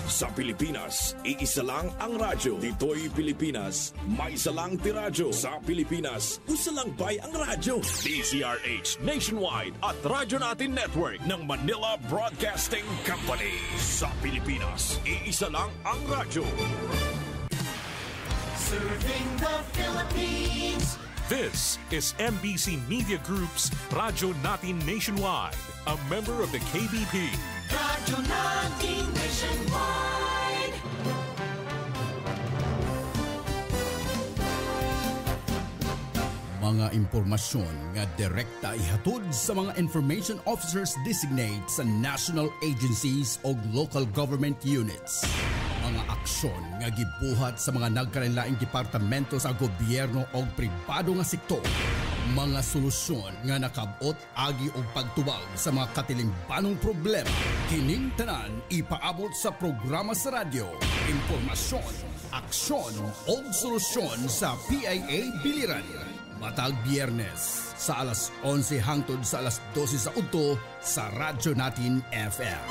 Sa Pilipinas, iisa lang ang radyo. Dito'y Pilipinas, may isa lang tiradyo. Sa Pilipinas, usa lang bay ang radyo. DZRH Nationwide at Radyo Natin Network ng Manila Broadcasting Company. Sa Pilipinas, iisa lang ang radyo. Serving the Philippines. This is MBC Media Group's Radyo Natin Nationwide, a member of the KBP. Radyo Natin Nationwide. Mga impormasyon nga direkta ihatod sa mga information officers designate sa national agencies o local government units. Mga aksyon nga gibuhat sa mga nagkalain-laing departamento sa gobyerno o pribado nga sektor. Mga solusyon nga nakabot agi og pagtubag sa mga katilimbanong problema. Kining tanan ipaabot sa programa sa radyo. Impormasyon, aksyon ug solusyon sa PIA Biliran. Matag Biyernes sa alas 11 hangtod sa alas 12 sa udto sa Radyo Natin FM.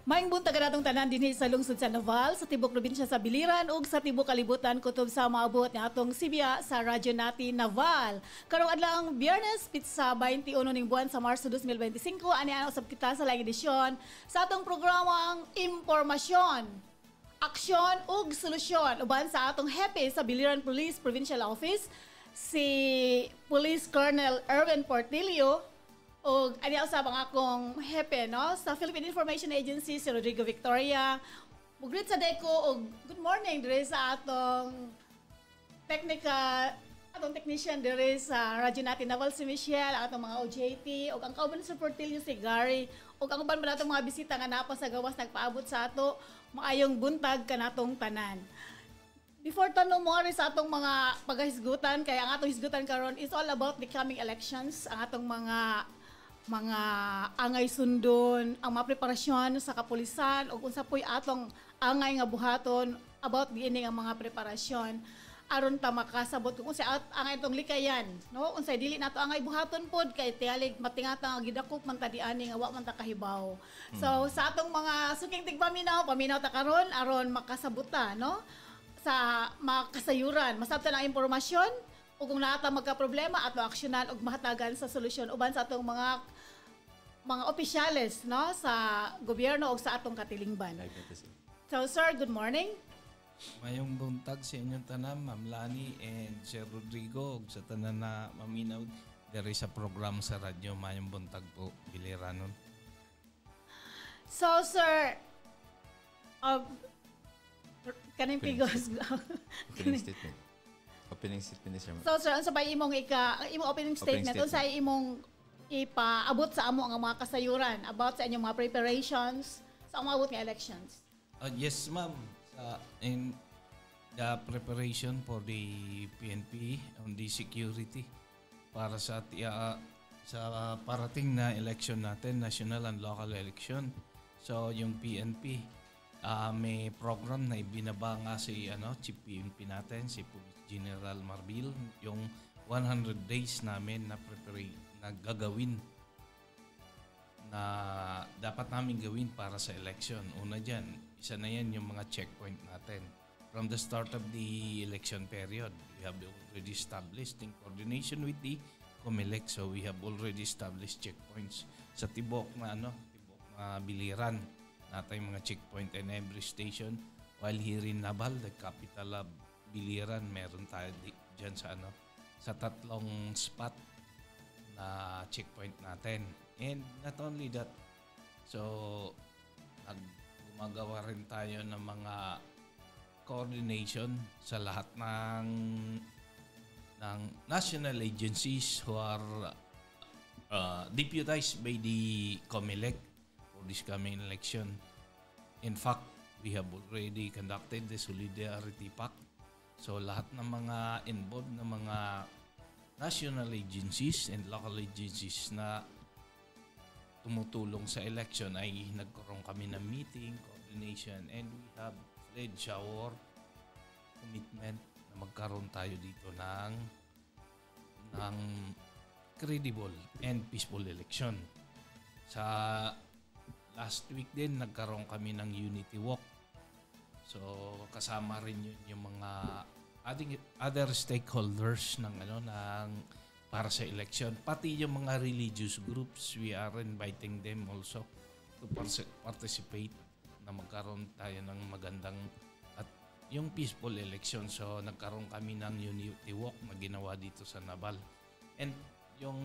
Maayong buntag natong tanan dinhi sa lungsod sa Naval, sa tibok probinsya sa Biliran ug sa tibok kalibutan kutob sa maabot nga atong Sibya sa Radyo Natin Naval. Karong adlaw Biyernes pitsa 21 ning buwan sa Marso 2025 ani usab kita sa laing edisyon sa atong programang Impormasyon, Aksyon ug Solusyon uban sa atong hepe sa Biliran Police Provincial Office si Police Colonel Erwin Portillo. O ani usab ang akong hepe no sa Philippine Information Agency si Rodrigo Victoria. Mugreet sa deko og good morning dire sa atong technician dire sa Radyo Natin Naval si Michelle, atong mga OJT og ang kauban sa Portillo si Gary og ang uban pa natong mga bisita nga napa sa gawas nagpaabot sa ato. Maayong buntag kanatong tanan. Before tanong mo rin sa atong mga paghisgutan kay ang atong hisgutan karon is all about the coming elections, ang atong mga angay sundon, ang mga preparasyon sa kapulisan o unsa po'y atong angay nga buhaton about diining ang mga preparasyon aron ta makasabot kung unsa angay tong likayan no unsay dili nato angay buhaton pod kay tialig matingata nga gidakop man ta diani nga wa man ta kahibaw. So sa atong mga suking tigpaminaw ta karon aron makasabot ta no sa mga kasayuran masabtan ang impormasyon. O kung naata magka-problema ato aksyonan og mahatagan sa solusyon uban sa atong mga opisyales no sa gobyerno o sa atong katilingban. So sir, good morning. Mayong buntag sa inyong tanan, Ma'am Lani and Sir Rodrigo ug sa tanan na maminaw diri sa program sa radyo. Mayong buntag po Biliranon. So sir, kaning pigos Opening statement is So sir, unsa ba imong imong opening statement unsa imong ipaabot sa amo ang mga kasayuran about sa inyong mga preparations sa umabot nga elections? Yes ma'am, in the preparation for the PNP on the security para sa parating na election natin, national and local election. So yung PNP may program na ibinaba nga si Chief PNP natin, si General Marbil, yung 100 days namin na gagawin na dapat namin gawin para sa election. Una dyan, isa na yan yung mga checkpoint natin. From the start of the election period, we have already established in coordination with the COMELEC, so we have already established checkpoints sa tibok na Biliran. Natay mga checkpoint in every station, while here in Naval, the capital of Biliran, meron tayo dyan sa tatlong spot na checkpoint natin. And not only that, so gumagawa rin tayo ng mga coordination sa lahat ng national agencies who are deputized by the COMELEC for this coming election. In fact, we have already conducted the Solidarity Pact. So lahat ng mga involved na mga national agencies and local agencies na tumutulong sa election ay nagkaroon kami ng meeting, coordination, and we have pledged our commitment na magkaroon tayo dito ng credible and peaceful election. Sa last week din, nagkaroon kami ng Unity Walk. So, kasama rin yun yung mga other stakeholders ng para sa election. Pati yung mga religious groups, we are inviting them also to participate na magkaroon tayo ng magandang at yung peaceful election. So, nagkaroon kami ng Unity Walk na ginawa dito sa Naval. And yung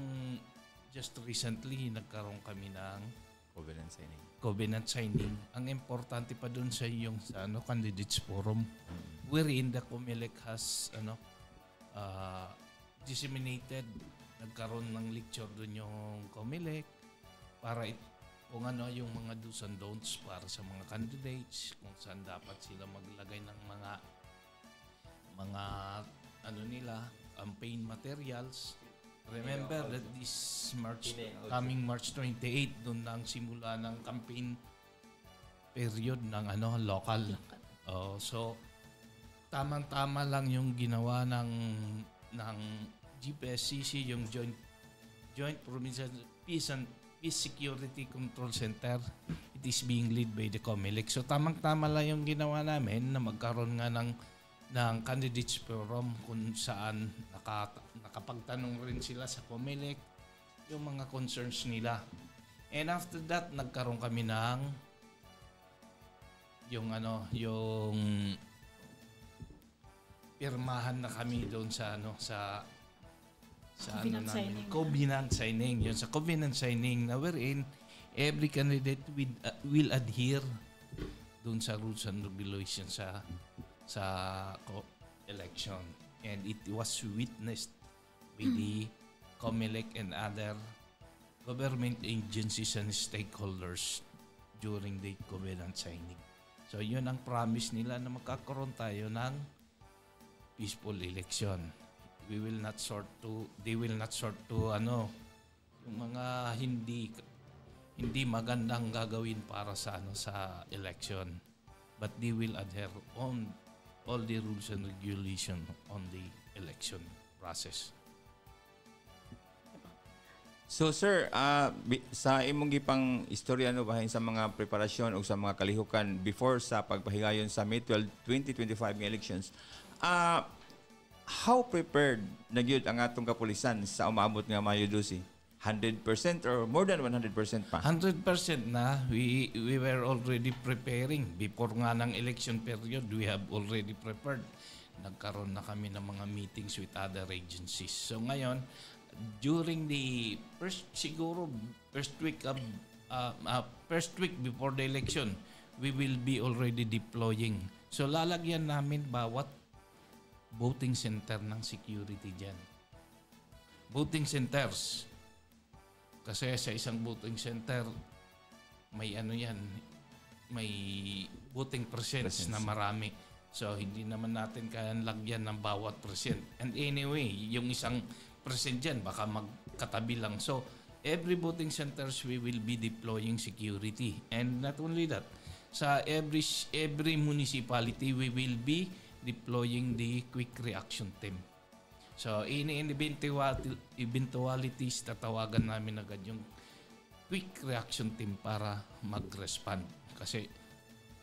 just recently, nagkaroon kami ng Covenant signing. Ang importante pa dun sa yung candidates forum wherein the COMELEC has disseminated, nagkaroon ng lecture dun yung COMELEC para kung ano yung mga do's and don'ts para sa mga candidates, kung saan dapat sila maglagay ng mga campaign materials. Remember that this coming March 28, doon ang simula ng campaign period ng local. So tamang-tama lang yung ginawa ng GPSCC, yung Joint Provincial Peace Security Control Center. It is being led by the COMELEC. So tamang-tama lang yung ginawa namin na magkaroon nga ng candidates forum kung saan nakapagtanong rin sila sa COMELEC yung mga concerns nila. And after that, nagkaroon kami ng yung pirmahan na kami doon sa covenant signing. Yun sa covenant signing na wherein every candidate will adhere doon sa rules and regulations sa election, and it was witnessed by the COMELEC and other government agencies and stakeholders during the covenant signing. So yun ang promise nila na magkakaroon tayo ng peaceful election. They will not sort to yung mga hindi magandang gagawin para sa election, but they will adhere on all the rules and regulation on the election process. So sir, sa imong gipang istorya bahin sa mga preparasyon o sa mga kalihukan before sa pagpahigayon sa May 12, 2025 nga elections, how prepared na gyud ang atong kapulisan sa umaabot nga Mayo 12? 100% or more than 100% pa? 100% na. We were already preparing. Before nga ng election period, we have already prepared. Nagkaroon na kami ng mga meetings with other agencies. So ngayon, during the first week before the election, we will be already deploying. So lalagyan namin bawat voting center ng security dyan. Voting centers. Kasi sa isang voting center, may may voting presence na marami. So, hindi naman natin kayang lagyan ng bawat present. And anyway, yung isang present dyan, baka magkatabi lang. So, every voting centers, we will be deploying security. And not only that, sa every municipality, we will be deploying the quick reaction team. So, in eventualities, tatawagan namin agad yung quick reaction team para mag-respond. Kasi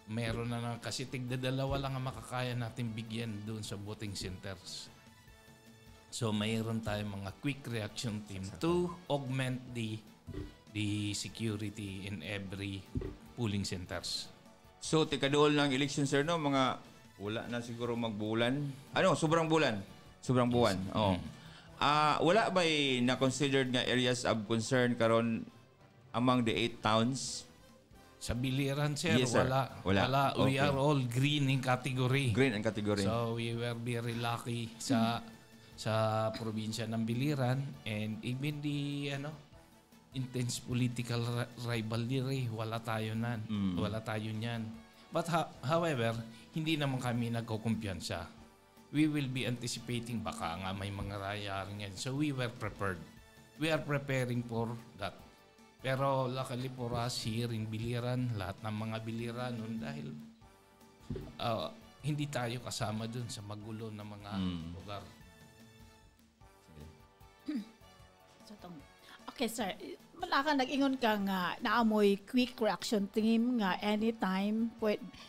meron kasi tigdadalawa lang ang makakaya natin bigyan doon sa voting centers. So, mayroon tayong mga quick reaction team to augment the security in every polling centers. So, tikaduol ng election, sir, no? Wala na siguro magbulan. Sobrang buwan. Wala ba na-considered nga areas of concern karon among the 8 towns? Sa Biliran, sir, yes, sir. Wala. Okay. We are all green in category. Green in category. So, we were very lucky sa probinsya ng Biliran, and even the intense political rivalry, wala tayo niyan. But however, hindi naman kami nagkukumpiyansa. We will be anticipating baka nga may mga nangyayari ngayon. So we were prepared. We are preparing for that. Pero luckily for us here in Biliran, lahat ng mga Biliran dahil hindi tayo kasama dun sa magulo na mga lugar. Okay, sir. Malaka nag-ingon ka nga naamoy quick reaction team nga anytime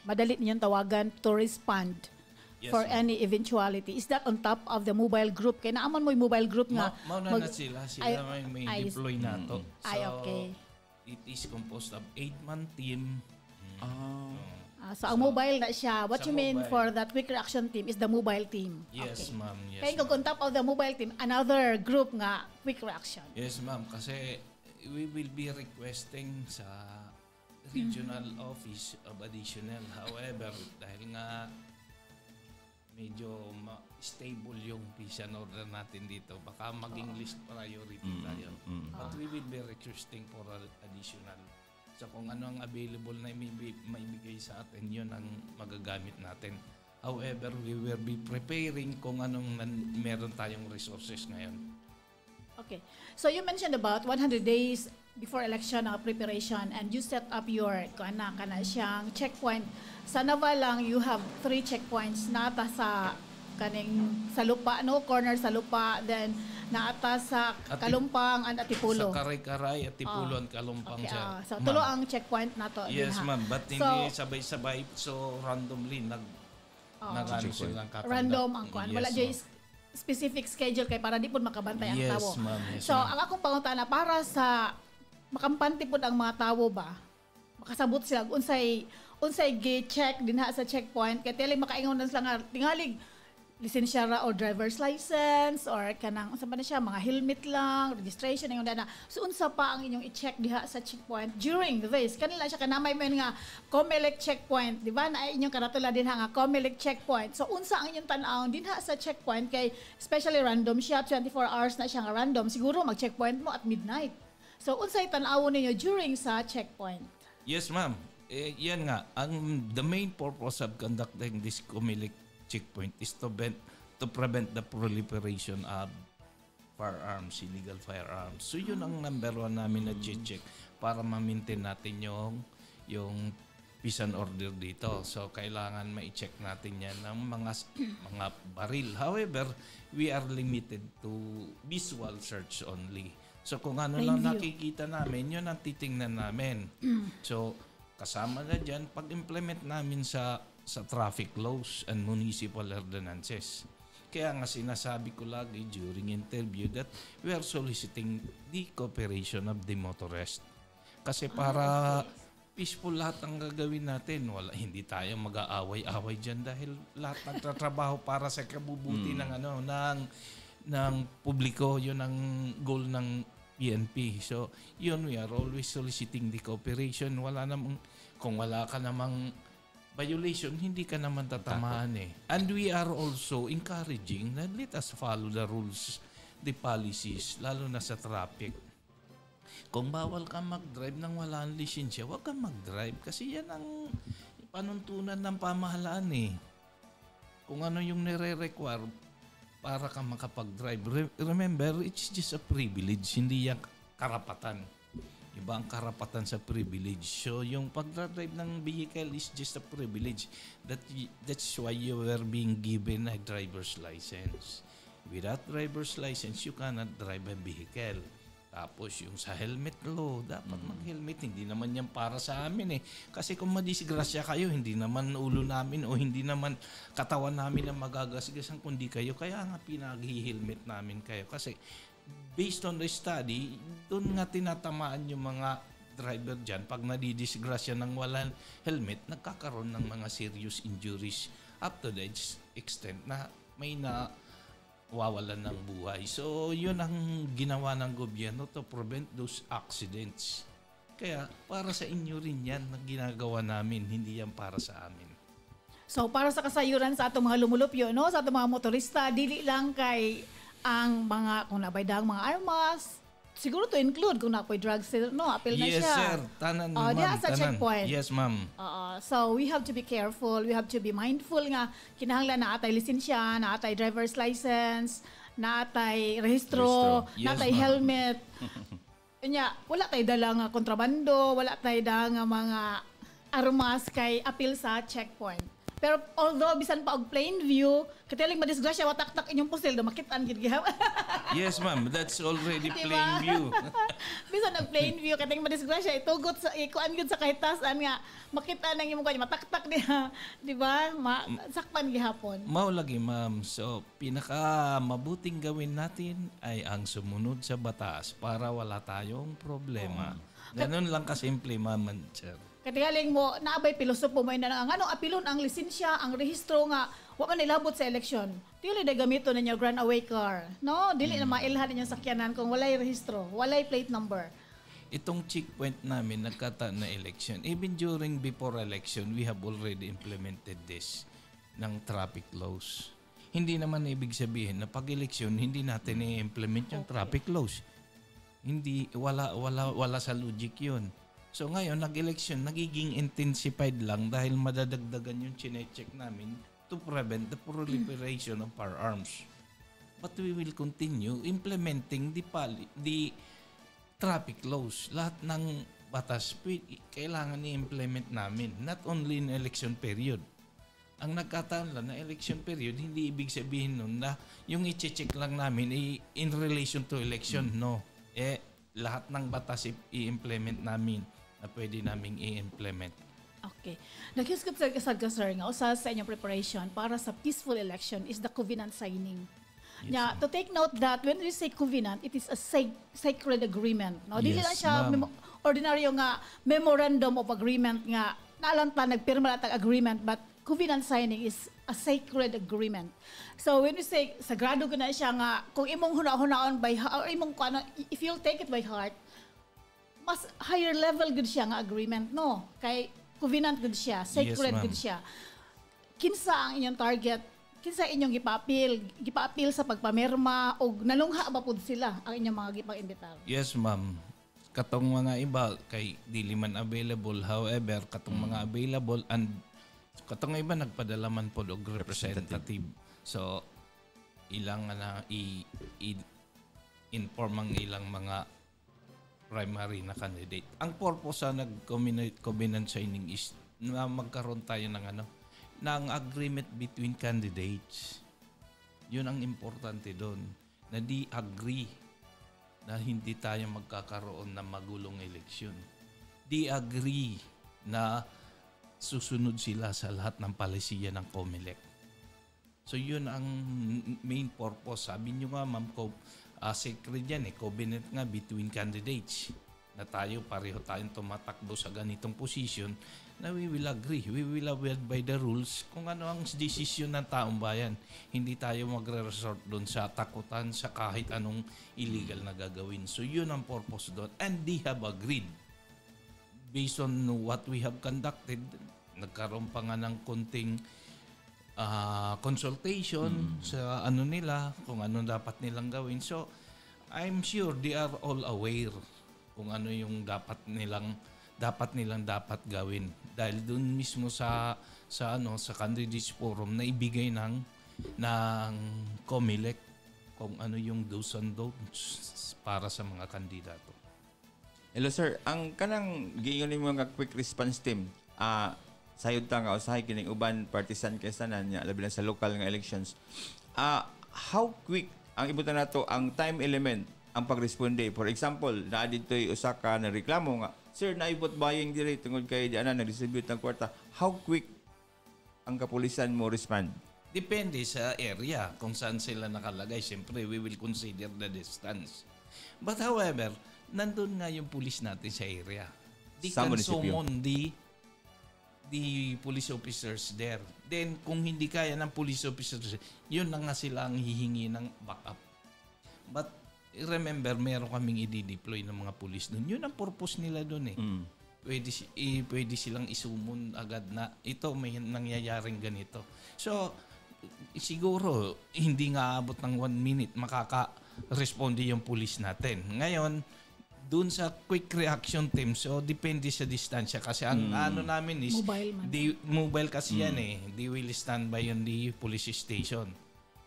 madali ninyong tawagan to respond for any eventuality. Is that on top of the mobile group? Kaya naamon mo yung mobile group nga. Mauna na sila. May deploy na to. So, okay. it is composed of 8-man team. So, ang mobile na siya. What you mean mobile. for that quick reaction team is the mobile team. Yes, okay. ma'am. Yes, Kaya kung on top of the mobile team, another group nga quick reaction. Yes, ma'am. Kasi we will be requesting sa regional office of additional. However, dahil nga medyo stable yung peace and order natin dito, baka maging list priority tayo. But we will be requesting for additional. So kung ano ang available na maibigay sa atin, yun ang magagamit natin. However, we will be preparing kung anong meron tayong resources ngayon. Okay. So you mentioned about 100 days before election preparation and you set up your kana siyang checkpoint. Sa Naval lang, you have 3 checkpoints nata sa sa lupa, corner sa lupa, then naata sa Kalumpang and Atipulo. Sa Karay-Karay, Atipulo and Kalumpang. Okay, siya. so tulo ang checkpoint na to. Yes, ma'am. But hindi sabay-sabay. So, randomly, silang kakandak. Random ang kuan. Yes, Wala dyan specific schedule kay para di po makabantay ang yes, tawo. Ma'am. Yes, so, ma'am. ang akong pangutana, para sa makampante po ang mga tawo ba, makasabot sila, unsay gi-check din sa checkpoint, kaya tili makaingon na sila nga, tingalig, lisensya ra o driver's license or kanang unsa ba na siya, mga helmet lang, registration yung na. So unsa pa ang inyong i-check diha sa checkpoint during this? Kanila siya kanamay man nga COMELEC checkpoint, di ba? Na inyong karatula din nga COMELEC checkpoint. So unsa ang inyong tan-aw dinha sa checkpoint kay especially random siya, 24 hours na siya nga random. Siguro mag-checkpoint mo at midnight. So unsay tan-awon ninyo during sa checkpoint? Yes, ma'am. Yan nga, the main purpose of conducting this COMELEC checkpoint is to prevent the proliferation of firearms, illegal firearms. So yun ang number 1 namin na check para ma-maintain natin yung peace and order dito. So kailangan ma-check natin yan ng mga baril. However, we are limited to visual search only. So kung ano lang nakikita namin, yun ang titingnan namin. So kasama na dyan, pag-implement namin sa traffic laws and municipal ordinances. Kaya nga sinasabi ko lagi during interview that we are soliciting the cooperation of the motorist. Kasi para peaceful lahat ang gagawin natin. Hindi tayo mag-aaway-away dyan dahil lahat nagtatrabaho para sa kabubuti ng publiko. Yun ang goal ng PNP. So, yun, we are always soliciting the cooperation. Kung wala ka namang violation, hindi ka naman tatamaan eh. And we are also encouraging na let us follow the rules, the policies, lalo na sa traffic. Kung bawal ka mag-drive nang wala ang lisensya, huwag kang mag-drive kasi yan ang panuntunan ng pamahalaan eh. Kung ano yung nire-require para ka makapag-drive. Remember, it's just a privilege, hindi yan karapatan. Iba ang karapatan sa privilege. So, yung pag-drive ng vehicle is just a privilege. That's why you were being given a driver's license. Without driver's license, you cannot drive a vehicle. Tapos, yung sa helmet law, dapat mag-helmet. Hindi naman yan para sa amin eh. Kasi kung madisgrasya kayo, hindi naman ulo namin o hindi naman katawan namin ang magagasgasan kundi kayo. Kaya nga pinag-helmet namin kayo. Kasi based on the study, doon nga tinatamaan yung mga driver dyan. Pag nadidisgrasya ng walang helmet, nagkakaroon ng mga serious injuries up to the extent na may nawawalan ng buhay. So, yun ang ginawa ng gobyerno to prevent those accidents. Kaya, para sa inyo rin yan na ginagawa namin, hindi yan para sa amin. So, para sa kasayuran sa atong mga lumulupyo, no? Sa atong mga motorista, dili lang kay ang mga, kung nabaydang mga armas, siguro to include kung napoy drugs, no? Apil na yes, siya. Yes, sir. Tanan, ma'am. Diya sa checkpoint. Yes, ma'am. So, we have to be careful. We have to be mindful nga. Kinahanglan na atay lisensya, na atay driver's license, na atay rehistro, Yes, na atay helmet. Kanya, wala tayo dala nga kontrabando, wala tayo dala nga mga armas kay apil sa checkpoint. Pero although bisan pa og plain view, katiling madisgrasya watak-tak inyong pusil do makitaan gid gihap. Yes, ma'am. That's already Diba? plain view. Bisan og plain view katiling madisgrasya itugot sa ikuan gyud sa kahitasan nga makita nang imong kanya matak-tak diha, di ba? Sakpan gihapon. Mao lagi, ma'am. So, pinaka mabuting gawin natin ay ang sumunod sa batas para wala tayong problema. Ganun lang kasimple, ma'am and sir. Katigaling mo, naabay pilosopo mo na nga, ano, apilon ang lisensya, ang rehistro nga, wa man nilabot sa eleksyon. Dili na gamito ninyo grand away car. No? Dili na mailhan ninyong sakyanan kung walay rehistro, walay plate number. Itong checkpoint namin nagkataon na election. Even during before election, we have already implemented this ng traffic laws. Hindi naman ibig sabihin na pag election, hindi natin i-implement yung traffic laws. Hindi, wala sa logic yun. So ngayon, nag-election, nagiging intensified lang dahil madadagdagan yung chinecheck namin to prevent the proliferation of firearms. But we will continue implementing the traffic laws. Lahat ng batas, kailangan i-implement namin. Not only in election period. Ang nagkataon lang na election period, hindi ibig sabihin nun na yung i-check lang namin in relation to election. No. Lahat ng batas i-implement namin na pwede naming i-implement. Okay. Naghisgot sa sir nga, usa sa inyong preparation para sa peaceful election is the covenant signing. Yes, Yeah, to take note that when we say covenant, it is a sacred agreement. No, dili lang Yes, siya ma'am. ordinaryo nga memorandum of agreement nga naalanta nagpirma na agreement, but covenant signing is a sacred agreement. So when we say sagrado gina siya nga kung imong huna-hunaon by or imong kuno, if you'll take it by heart, mas higher level gud siya nga agreement, no? Kay covenant gud siya, sacred Yes, ma'am. gud siya. Kinsa ang inyong target? Kinsa inyong gipaapil sa pagpamirma o nalungha ba pud sila ang inyong mga gipang-imbitar? Yes, ma'am. Katong mga iba kay dili man available, however, katong mga available and katong iba nagpadala man pod og representative. So ilang na inform ang ilang mga primary na candidate. Ang purpose sa nag-covenant signing is na magkaroon tayo ng agreement between candidates. Yun ang importante doon. Na di agree na hindi tayo magkakaroon ng magulong eleksyon. Di agree na susunod sila sa lahat ng palisiya ng COMELEC. So yun ang main purpose. Sabi nyo nga, ma'am, sacred yan covenant nga between candidates na tayo, pareho tayong tumatakbo sa ganitong position na we will agree, we will abide by the rules kung ano ang desisyon ng taong bayan. Hindi tayo magre-resort doon sa takutan sa kahit anong illegal na gagawin. So yun ang purpose doon. And they have agreed. Based on what we have conducted, nagkaroon pa nga ng konting consultation sa ano nila, kung ano dapat nilang gawin. So, I'm sure they are all aware kung ano yung dapat nilang gawin. Dahil doon mismo sa candidates forum na ibigay ng COMELEC kung ano yung do's and don'ts para sa mga kandidato. Hello sir, ang kanang giingon nimo nga quick response team, sayod ta nga usahay kining uban partisan kaysa niya labi na sa local nga elections. How quick ang ibutan nato ang time element ang pagresponde? For example, naa ditoy usa ka na reklamo nga, sir, naibot buying dire tungod kay di ana nag-distribute ng kwarta. How quick ang kapulisan mo respond? Depende sa area kung saan sila nakalagay. Siyempre, we will consider the distance. But however, nandun nga yung police natin sa area. They Sa can munisipyo. summon the police officers there. Then, kung hindi kaya ng police officers, yun na nga sila ang hihingi ng backup. But remember, meron kaming i-deploy ng mga police doon. Yun ang purpose nila doon eh. Pwede silang isumon agad na ito may nangyayaring ganito. So, siguro, hindi nga abot ng 1 minute makaka-responde yung police natin. Ngayon, dun sa quick reaction team, so depende sa distansya kasi ang ano namin is Mobile man. mobile kasi yan eh. They will stand by on the police station.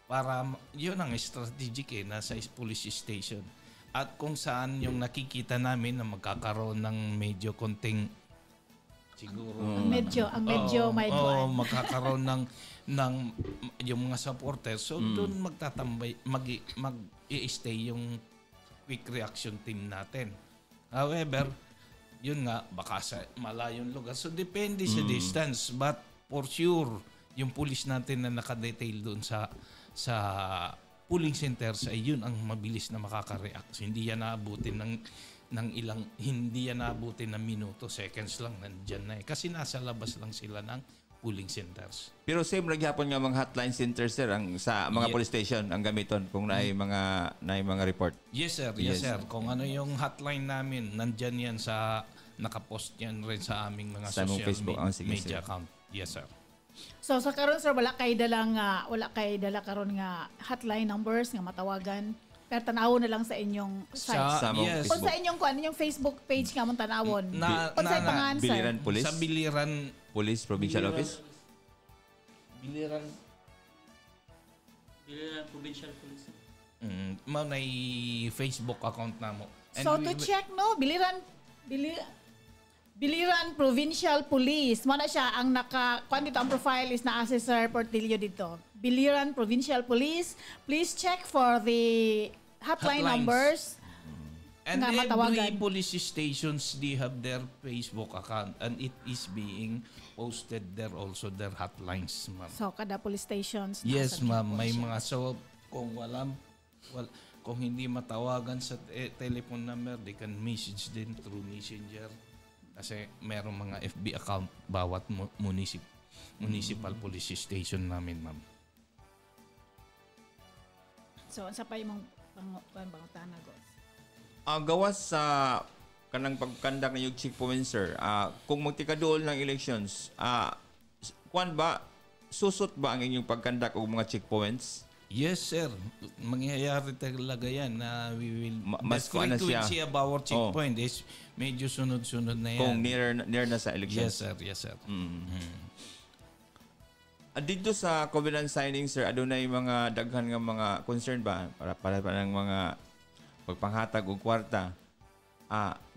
Para yun ang strategic nasa police station. At kung saan yung nakikita namin na magkakaroon ng medyo konting siguro. Ang medyo may kuan. Magkakaroon ng yung mga supporters. So doon magtatambay, mag-i-stay yung quick reaction team natin. However, yun nga, baka sa malayong lugar. So depende sa distance. But for sure, yung police natin na nakadetail doon sa polling centers ay yun ang mabilis na makaka-react. So, hindi yan naabutin hindi yan naabutin ng minuto, seconds lang, nandyan na eh. Kasi nasa labas lang sila ng polling centers. Pero same naghapon nga mga hotline centers sir sa mga police station ang gamiton kung naay mga report. Yes sir. Kung ano yung hotline namin, nandyan yan nakapost yan rin sa aming mga sa social Facebook, media account. Yes sir. So sa karon sir wala kay dala karon nga hotline numbers nga matawagan. Pero tanawon na lang sa inyong site. Sa yes. O sa inyong Facebook page nga mong tanawon. Unsay pangalan sir? Biliran Police. Sa Biliran Police Provincial Office. Biliran Provincial Police. Mao na Facebook account na mo. So to check no, Biliran Provincial Police. Mana siya ang kuan dito ang profile is na Sir Portillo dito. Biliran Provincial Police. Please check for the hotline numbers. And every police stations, they have their Facebook account and it is being posted there also, their hotlines, ma'am. So, kada police stations. Yes, ma'am. May mga, so kung kung hindi matawagan sa telephone number, they can message din through Messenger. Kasi merong mga FB account bawat municipal police station namin, ma'am. So, sa pa yung pangutana, Gos? Gawas sa kanang pagkandak ng checkpoint sir, kung magtikaduol ng elections, kuan ba, susot ba ang inyong pagkandak og mga checkpoints? Yes, sir. Mangyayari talaga yan na we will... Mas the frequency of our checkpoint is medyo sunod-sunod na yan. Kung near na sa elections? Yes, sir. Dito sa covenant signing, sir, adunay mga daghan nga mga concern ba para ng mga pagpanghatag og kwarta?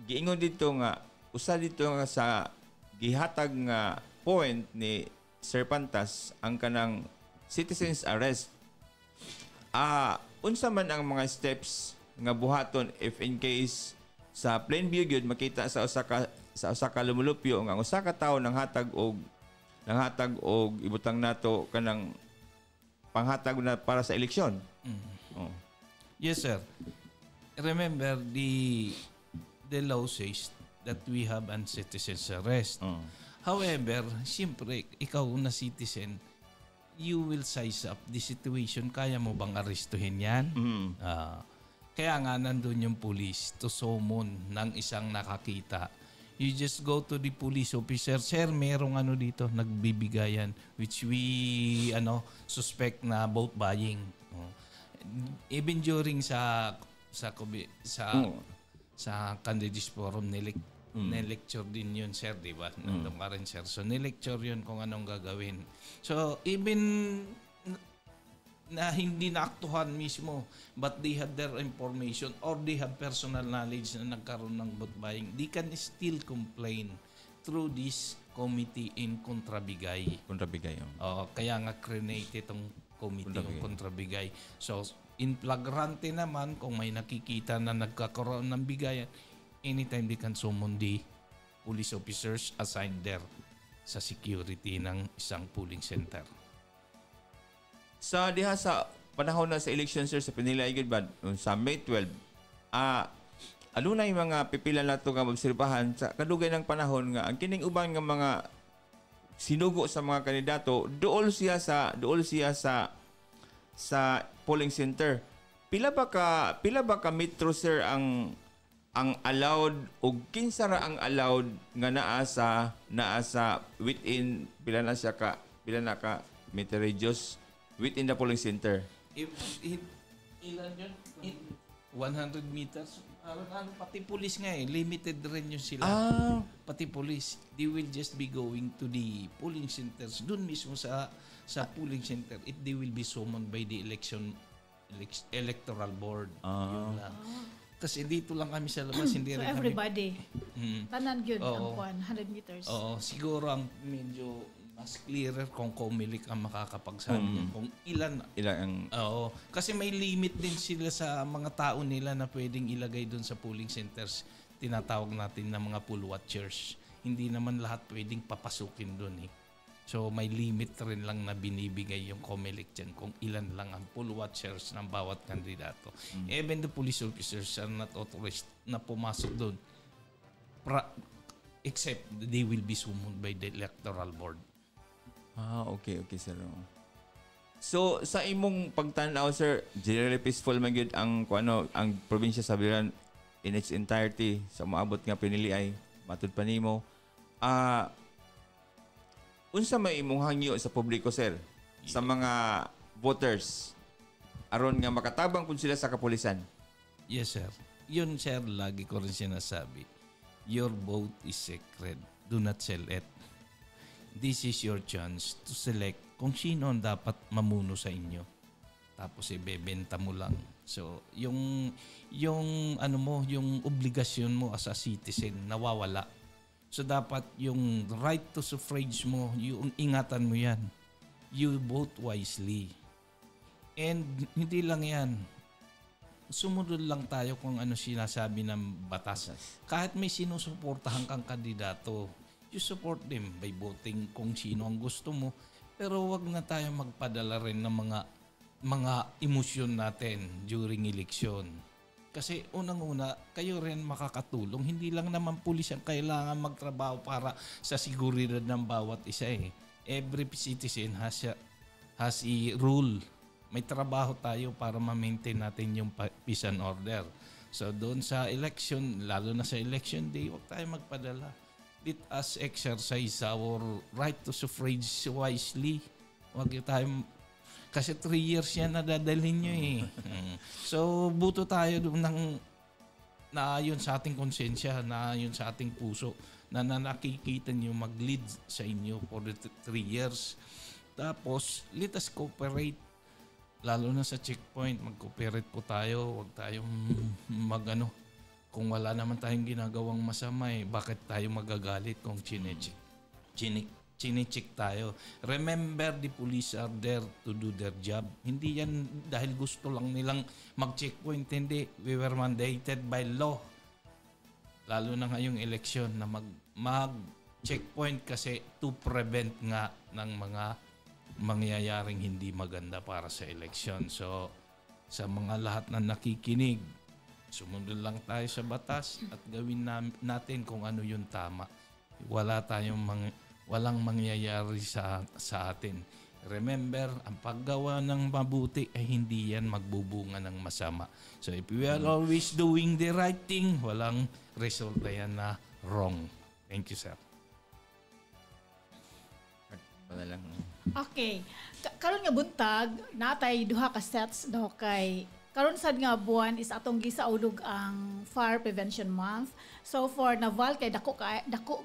Giingon dito nga, usa dito nga sa gihatag nga point ni Sir Pantas ang kanang citizens arrest. Unsa man ang mga steps nga buhaton if in case sa plain view gyud makita sa usa ka lumulupyo nga usa ka tawo nang hatag og ibutang nato kanang panghatag na para sa eleksyon. Yes, sir. Remember the law says that we have an citizen's arrest. However, siyempre ikaw na citizen, you will size up the situation. Kaya mo bang arestuhin yan? Kaya nga nandun yung police to summon ng isang nakakita. You just go to the police officer, sir, merong dito, nagbibigayan, which we suspect na vote buying. Even during sa candidates forum, lecture din yun, sir, di ba? Nandun ka rin, sir. So, nilecture yun kung anong gagawin. So, even na hindi naaktuhan mismo, but they have their information or they have personal knowledge na nagkaroon ng vote buying, they can still complain through this committee in Kontrabigay. Kaya nga create itong committee ng Kontrabigay. So, in flagrante naman, kung may nakikita na nagkakaroon ng bigayan, anytime they can summon the police officers assigned there sa security ng isang polling center. Sa diha sa panahon na sa election sir sa Pinilay Gilbad sa May 12, adunay mga pipila nato nga obserbahan sa kadugay ng panahon nga ang kining uban nga mga sinugo sa mga kandidato duol siya sa polling center. Pila ba ka metro sir ang allowed o kinsa ra ang allowed nga naa sa within pila na ka meter radius within the polling center? Ilan yun? 100 meters. Pati police nga limited rin yun sila. Pati police, they will just be going to the polling centers. Doon mismo sa polling center, they will be summoned by the electoral board. Yun lang. Kasi dito lang kami sa labas, hindi rin everybody. Tanan gyud Oo. ang 100 meters. Oo, siguro ang medyo mas clearer kung Comelec ang makakapagsabi niya kung ilan. Ilang ang Oo, kasi may limit din sila sa mga tao nila na pwedeng ilagay doon sa polling centers. Tinatawag natin na mga poll watchers. Hindi naman lahat pwedeng papasukin doon eh. So may limit rin lang na binibigay yung Comelec dyan kung ilan lang ang poll watchers ng bawat kandidato. Even the police officers are not authorized na pumasok doon. Except they will be summoned by the electoral board. okay, sir. So sa imong pagtanaw, sir, generally peaceful man gyud ang ang probinsya sa Biliran in its entirety sa moabot nga pinili ay matud pa nimo. Unsa may imong hangyo sa publiko, sir, sa mga voters aron nga makatabang pud sila sa kapulisan? Yes, sir. Yun, sir, lagi ko rin sinasabi. Your vote is sacred. Do not sell it. This is your chance to select kung sino ang dapat mamuno sa inyo. Tapos ibebenta mo lang. So, yung yung obligasyon mo as a citizen nawawala. So dapat yung right to suffrage mo, yung ingatan mo yan. You vote wisely. And hindi lang yan. Sumunod lang tayo kung ano sinasabi ng batas. Kahit may sinusuportahan kang kandidato, you support them by voting kung sino ang gusto mo. Pero wag na tayo magpadala rin ng mga emosyon natin during election. Kasi unang-una, kayo rin makakatulong. Hindi lang naman pulis ang kailangan magtrabaho para sa seguridad ng bawat isa eh. Every citizen has a rule. May trabaho tayo para ma-maintain natin yung peace and order. So doon sa election, lalo na sa election day, huwag tayo magpadala. Let us exercise our right to suffrage wisely. Huwag tayo, kasi 3 years yan nadadalhin nyo eh. So buto tayo doon ng naayon sa ating konsensya, naayon sa ating puso, na nakikita nyo mag-lead sa inyo for the 3 years. Tapos, let us cooperate. Lalo na sa checkpoint, mag-cooperate po tayo. Huwag tayong kung wala naman tayong ginagawang masama eh, bakit tayo magagalit kung chinichik tayo? Remember, the police are there to do their job. Hindi yan dahil gusto lang nilang mag-checkpoint. Hindi. We were mandated by law. Lalo na ngayong eleksyon na mag-checkpoint kasi to prevent nga ng mga mangyayaring hindi maganda para sa eleksyon. So, sa mga lahat na nakikinig, sumunod lang tayo sa batas at gawin natin kung ano yung tama. Walang mangyayari sa atin. Remember, ang paggawa ng mabuti ay hindi yan magbubunga ng masama. So if we are always doing the right thing, walang resulta yan na wrong. Thank you, sir. Okay. Karon nga buntag, natay duha ka sets daw kay karon sad nga buwan is atong gisaulog ang Fire Prevention Month. So for Naval kay dako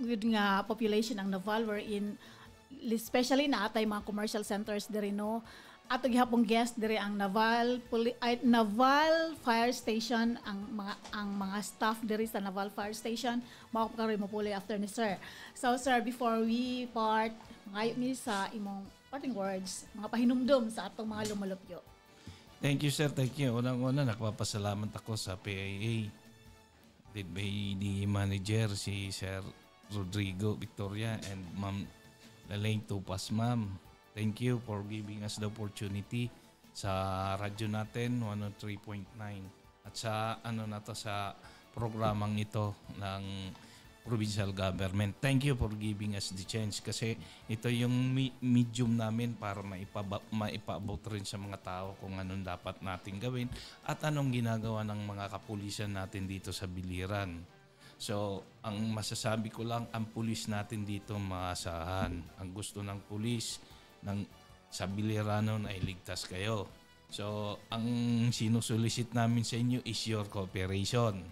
gyud nga population ang Naval wherein especially na atay mga commercial centers diri no. Ato gihapong guest diri ang Naval Fire Station ang mga staff diri sa Naval Fire Station mao karon mo puli after ni sir. So sir, before we part ngayon ni sa imong parting words, mga pahinumdum sa atong mga lumalupyo. Thank you, sir. Thank you. Unang-una, nagpapasalamat ako sa PIA. The manager, si Sir Rodrigo Victoria and Ma'am Lalaine Tupas, ma'am. Thank you for giving us the opportunity sa radyo natin, 103.9. At sa sa programang ito ng provincial government. Thank you for giving us the chance kasi ito yung medium namin para maipaabot rin sa mga tao kung anong dapat natin gawin at anong ginagawa ng mga kapulisan natin dito sa Biliran. So, ang masasabi ko lang, ang pulis natin dito maasahan. Ang gusto ng pulis sa Biliranon ay ligtas kayo. So, ang sinusolicit namin sa inyo is your cooperation.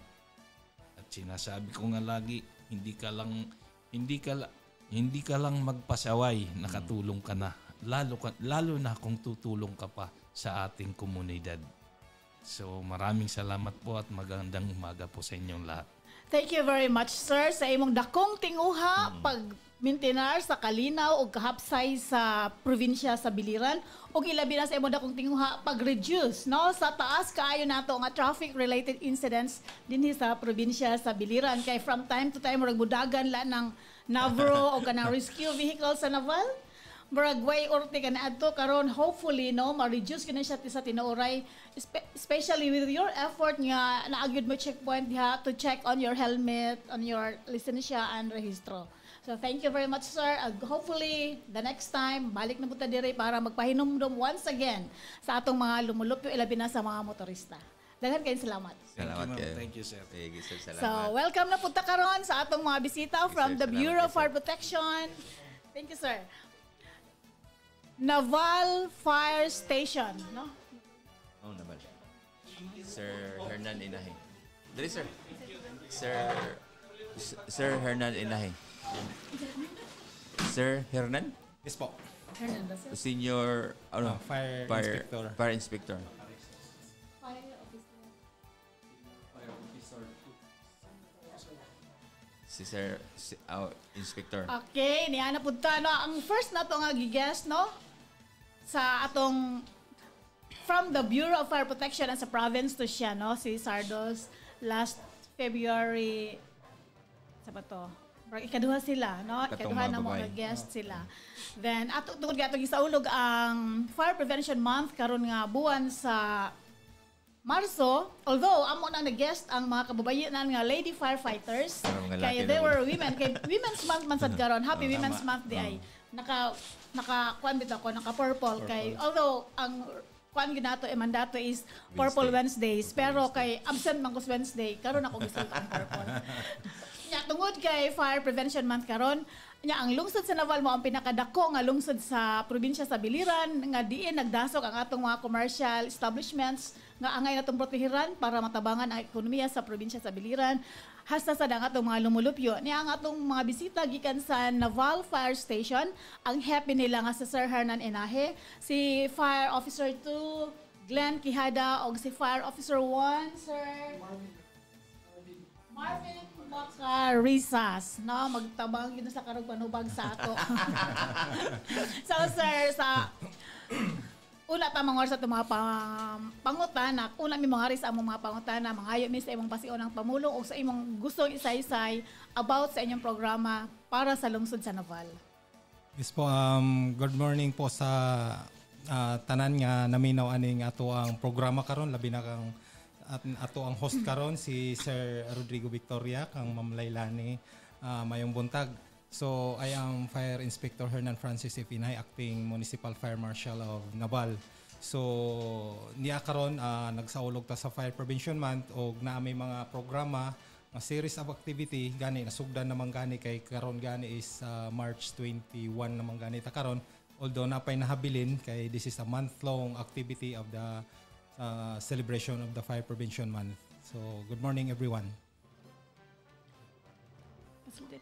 At sinasabi ko nga lagi, hindi ka lang magpasaway, nakatulong ka na. Lalo na kung tutulong ka pa sa ating komunidad. So maraming salamat po at magandang umaga po sa inyong lahat. Thank you very much, sir, sa imong dakong tinguha pag mintinar sa kalinaw o kahapsay sa probinsya sa Biliran o ilabi na sa imong dakong tinguha pag-reduce no sa taas kaayo nato nga traffic related incidents dinhi sa probinsya sa Biliran kay from time to time murag budagan la ng Navro o kanang rescue vehicle sa Naval. Baragway orte ka na adto karon hopefully no ma-reduce kina siya sa tinuoray especially with your effort nga naagud mo checkpoint diha to check on your helmet, on your lisensya and rehistro. So thank you very much, sir. Hopefully the next time balik na buta dire para magpahinumdum once again sa atong mga lumulupyo ilabi na sa mga motorista. Daghan kayong salamat. Salamat kayo. Thank you, sir. Thank you, sir. Salamat. So welcome na punta karon sa atong mga bisita from sir. the Salamat Bureau of kayo, sir. Fire Protection. Thank you, sir. Naval Fire Station, no? Oh, naman. Sir Hernan Inahe. Dali, sir. Sir Hernan Inahe. Sir Hernan? Yes po. Hernandez, sir. Senior Fire Inspector. Fire Inspector. Fire officer. Si Sir Inspector. Okay, niya na punta, no? Ang first na to nga giguest, no? Sa atong from the Bureau of Fire Protection and sa province to siya, no? Si Sardos last February sa ba to? Ikaduha sila, no? Katong Ikaduha mga na mga babae. guest sila. Then ato tungod gatong gisaulog ang Fire Prevention Month karon nga buwan sa Marso, although amo nang nag-guest ang mga kababayanan nga lady firefighters, Mga kaya lalaki they naman. were women, kay Women's Month man sad karon. Happy Women's Month di ay. Naka kuan bitaw ko, naka purple kay although ang kuan ginato mandato is Purple Wednesdays, pero kay absent man ko sa Wednesday, karon ako gusto ang purple. Nya tungod kay Fire Prevention Month karon, nya ang lungsod sa Naval mo ang pinakadako nga lungsod sa probinsya sa Biliran nga diin nagdasok ang atong mga commercial establishments nga angay natong protehiran para matabangan ang ekonomiya sa probinsya sa Biliran. Hasta sa atong mga lumulupyo. Niya ang atong mga bisita gikan sa Naval Fire Station. Ang happy nila nga sa Sir Hernan Inahe, si Fire Officer 2, Glenn Quijada, o si Fire Officer 1, Sir Marvin Macarisas. No, magtabang yun sa karong panubag sa ato. So sir, sa una ta mga sa mga pangutana, una mi mga ris among mga pangutana, mangayo mi sa imong pasiun ng pamulong o sa imong gustong isay-isay about sa inyong programa para sa lungsod sa Naval. Yes po, good morning po sa tanan nga naminaw aning ato ang programa karon labi na kang ato ang host karon si Sir Rodrigo Victoria kang Ma'am Lailani mayong buntag. So I am Fire Inspector Hernan Francis Ipinay, acting Municipal Fire Marshal of Naval. So niya karon nagsaulog ta sa Fire Prevention Month og naa may mga programa, a series of activity gani nasugdan naman gani kay karon gani is March 21 naman gani ta karon. Although napay nahabilin kay this is a month-long activity of the celebration of the Fire Prevention Month. So good morning everyone. Sige.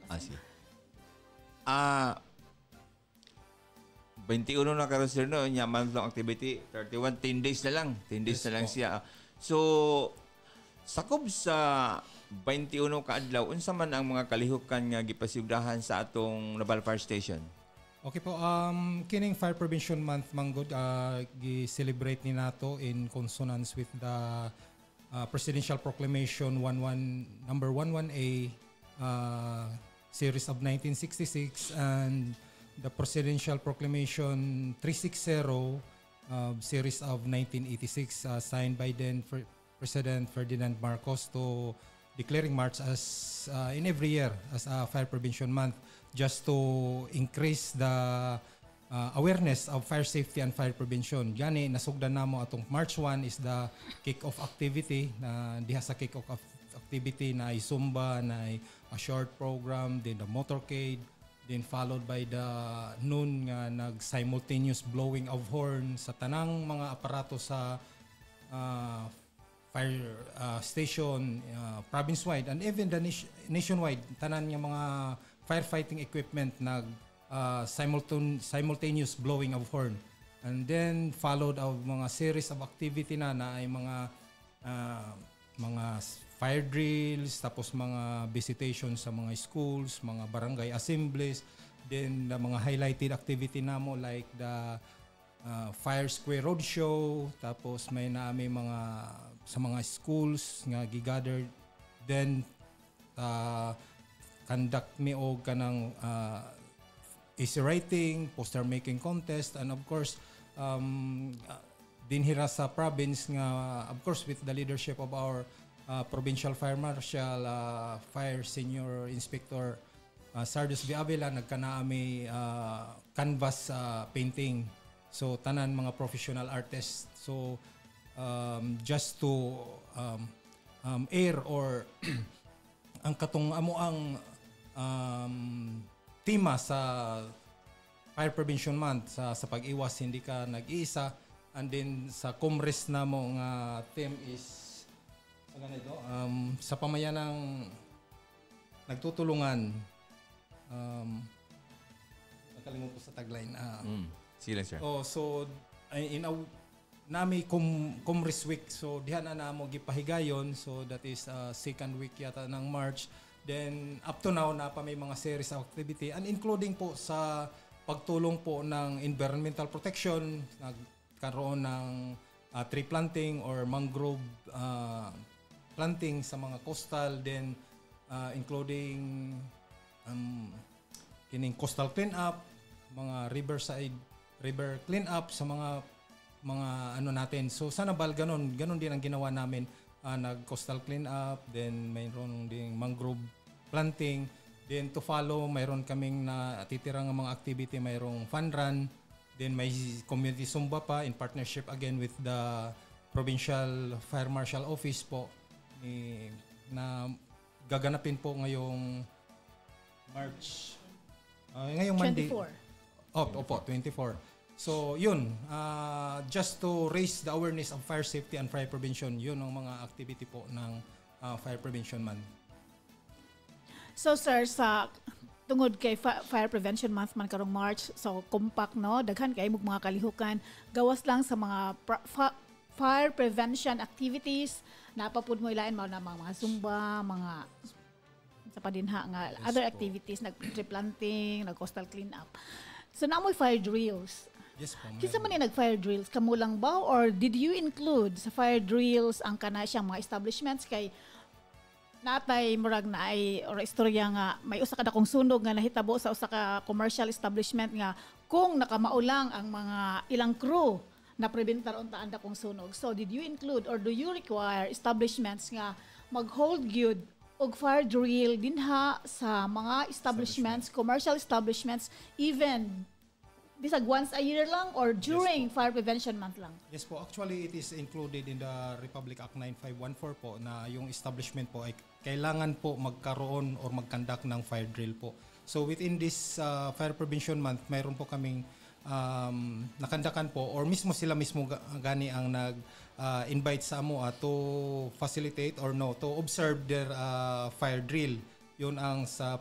21 na karon sir no, nya month-long activity, 31 10 days na lang. 10 days na lang siya. So sakob sa 21 ka adlaw, unsa man ang mga kalihukan nga gipasiugdahan sa atong Naval Fire Station? Okay po, kining Fire Prevention Month manggod gi-celebrate ni nato in consonance with the Presidential Proclamation number 11A series of 1966 and the Presidential Proclamation 360 series of 1986 signed by then President Ferdinand Marcos to declaring March as in every year as a Fire Prevention Month just to increase the awareness of fire safety and fire prevention. Gani nasugdan namo atong March 1 is the kick-off activity na diha sa kick-off activity na Zumba, na a short program, then the motorcade, then followed by the noon nga nag-simultaneous blowing of horn sa tanang mga aparato sa fire station province-wide and even the nationwide. Tanan nga mga firefighting equipment nag simultaneous blowing of horn. And then followed of mga series of activity na ay mga fire drills, tapos mga visitation sa mga schools, mga barangay assemblies, then the mga highlighted activity namo like the Fire Square Roadshow, tapos may naami mga sa mga schools nga gigather, then conduct mi og kanang essay writing, poster making contest, and of course dinhira sa province nga of course with the leadership of our provincial fire marshal, fire senior inspector Sardius V. Avila, nagkanaami canvas painting. So tanan mga professional artists. So just to air or ang katong amo ang tema sa Fire Prevention Month sa pag-iwas hindi ka nag-iisa, and then sa Comres na mo nga theme is sa ganito sa pamayanang nagtutulungan, nakalimutan ko sa tagline. Sige lang, sir. So in nami Comres Week, so diha na namo gipahigayon, so that is second week yata ng March. Then up to now na pa may mga series of activity, and including po sa pagtulong po ng environmental protection, nagkaroon ng tree planting or mangrove planting sa mga coastal, then including kining coastal cleanup, mga river cleanup sa mga ano natin. So sana ganon din ang ginawa namin, nag-coastal cleanup, then mayroon ding mangrove planting, then to follow mayroon kaming natitirang mga activity, mayroong fun run, then may community zumba pa in partnership again with the Provincial Fire Marshal Office po, na gaganapin po ngayong March, ngayong Monday. 24. Opo, 24. So yun, just to raise the awareness of fire safety and fire prevention, yun ang mga activity po ng Fire Prevention Month. So sir, sa tungod kay Fire Prevention Month man karong March, so compact no, daghan kay mga kalihukan, gawas lang sa mga fire prevention activities, napapud mo ilain mao na mga zumba, mga sa padinha nga other activities, nag-tree planting, nag-coastal cleanup. So naamoy fire drills. Yes po. Kinsa man ni nag-fire drills? Kamo lang ba or did you include sa fire drills ang kana siyang mga establishments kay natay murag na ay or istorya nga may usa ka dakong sunog nga nahitabo sa usa ka commercial establishment nga kung nakamaulang ang mga ilang crew na prebentar unta ang dakong sunog. So did you include or do you require establishments nga mag-hold gyud og fire drill dinha sa mga establishments, commercial establishments, even bisag once a year lang or during Fire Prevention Month lang? Yes po, actually it is included in the Republic Act 9514 po na yung establishment po ay kailangan po magkaroon or mag-conduct ng fire drill po. So within this Fire Prevention Month, mayroon po kaming nakandakan po or mismo sila mismo gani ang nag-invite sa amo to facilitate or to observe their fire drill. Yun ang sa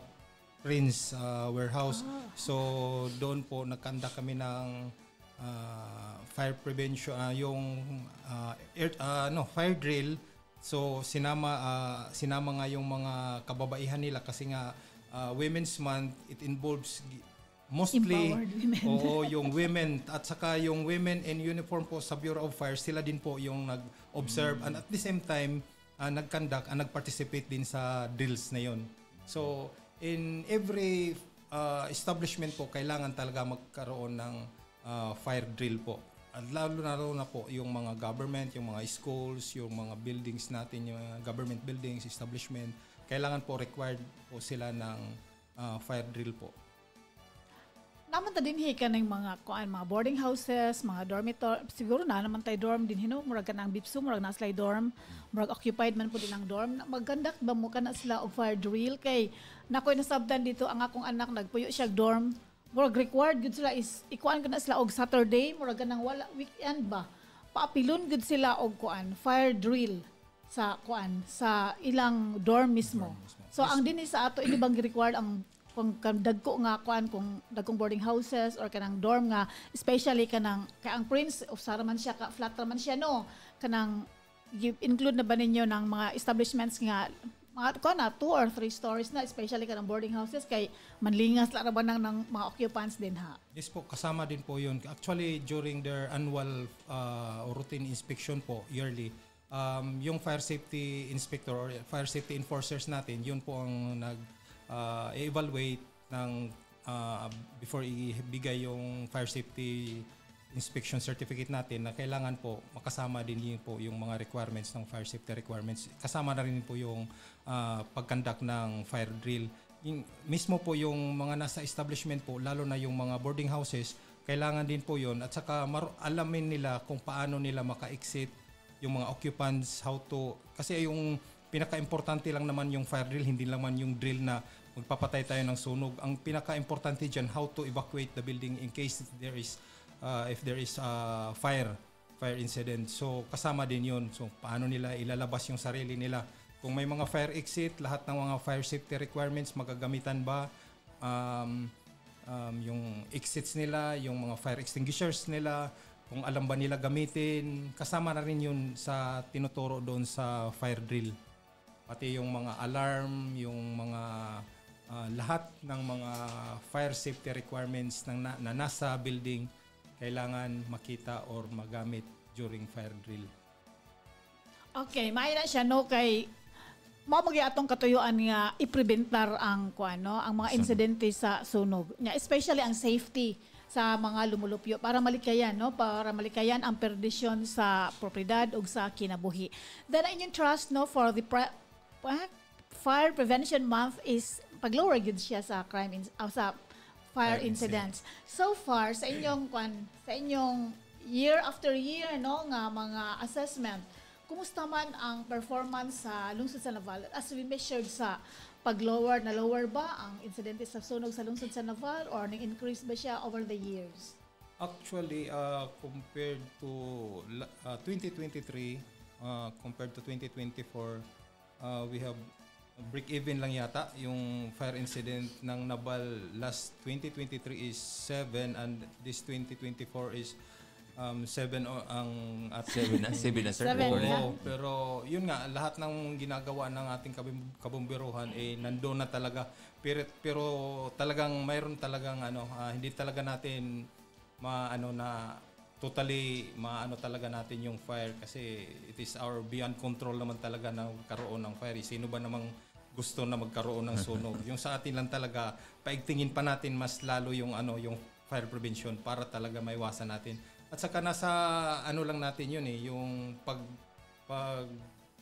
Prince Warehouse. So doon po nagkandak kami ng fire prevention, yung fire drill. So sinama nga yung mga kababaihan nila kasi nga Women's Month, it involves mostly yung women at saka yung women in uniform po sa Bureau of Fire, sila din po yung nag-observe and at the same time nag-conduct and nag-participate din sa drills na yon. So in every establishment po kailangan talaga magkaroon ng fire drill po. At lalo na po yung mga government, yung mga schools, yung mga buildings natin, yung government buildings, establishment, kailangan po required po sila ng fire drill po. Naman ta din ka ng mga boarding houses, mga dormitory, siguro na naman tayo dorm din hino, murag ka ng BIPSU, murag na sila dorm, murag occupied man po din ang dorm. Maggandak ba mo ka na sila og fire drill kay nakoy nasabtan dito ang akong anak nagpuyo siya dorm, murag required gud sila is ikuan ka na sila og Saturday, murag ka nang wala weekend ba. Paapilon gud sila og fire drill sa sa ilang dorm mismo. So ang dinhi sa ato ini bang required ang kung dagko nga kung dagkong boarding houses or kanang dorm nga especially kanang kay ang Prince of Saraman siya ka flat man siya no kanang include na ba ninyo ng mga establishments nga mga ko na 2 or 3 stories na, especially ka ng boarding houses kay manlingas lang ba ng mga occupants din ha? Yes po, kasama din po yun. Actually, during their annual routine inspection po, yearly, yung fire safety inspector or fire safety enforcers natin, yun po ang nag-evaluate ng before ibigay yung fire safety inspection certificate natin na kailangan po makasama din yun po yung mga requirements ng fire safety requirements. Kasama na rin po yung pag-conduct ng fire drill. Yung, mismo po yung mga nasa establishment po, lalo na yung mga boarding houses, kailangan din po yun. At saka alamin nila kung paano nila maka-exit yung mga occupants, how to... Kasi yung pinaka-importante lang naman yung fire drill, hindi naman yung drill na magpapatay tayo ng sunog. Ang pinaka-importante dyan, how to evacuate the building in case there is fire incident. So kasama din yun. So paano nila ilalabas yung sarili nila. Kung may mga fire exit, lahat ng mga fire safety requirements magagamitan ba? Yung exits nila, yung mga fire extinguishers nila, kung alam ba nila gamitin, kasama na rin yun sa tinuturo doon sa fire drill. Pati yung mga alarm, yung mga lahat ng mga fire safety requirements na nasa building kailangan makita or magamit during fire drill. Okay, may na siya no kay mao atong katuyuan nga i-preventar ang ang mga insidente sa sunog. Especially ang safety sa mga lumulupyo para malikayan ang perdisyon sa propriedad ug sa kinabuhi. Then inyong trust for the Fire Prevention Month is paglower gyud siya sa crime sa fire incidents. So far sa inyong year after year nga mga assessment, kumusta man ang performance sa lungsod sa Naval as we measured sa pag-lower ba ang insidente sa sunog sa lungsod sa Naval or nag-increase ba siya over the years? Actually, compared to 2023, compared to 2024, we have break-even lang yata yung fire incident ng Naval last 2023 is 7 and this 2024 is 7 ang at 7 na sir. Pero yun nga lahat ng ginagawa ng ating kabumbiruhan nandoon na talaga pero talagang mayroon talagang hindi talaga natin totally talaga natin yung fire kasi it is our beyond control naman talaga na magkaroon ng fire. Sino ba namang gusto na magkaroon ng sunog? Yung sa atin lang talaga, paigtingin pa natin mas lalo yung yung fire prevention para talaga maiwasan natin. At saka nasa lang natin yun yung pag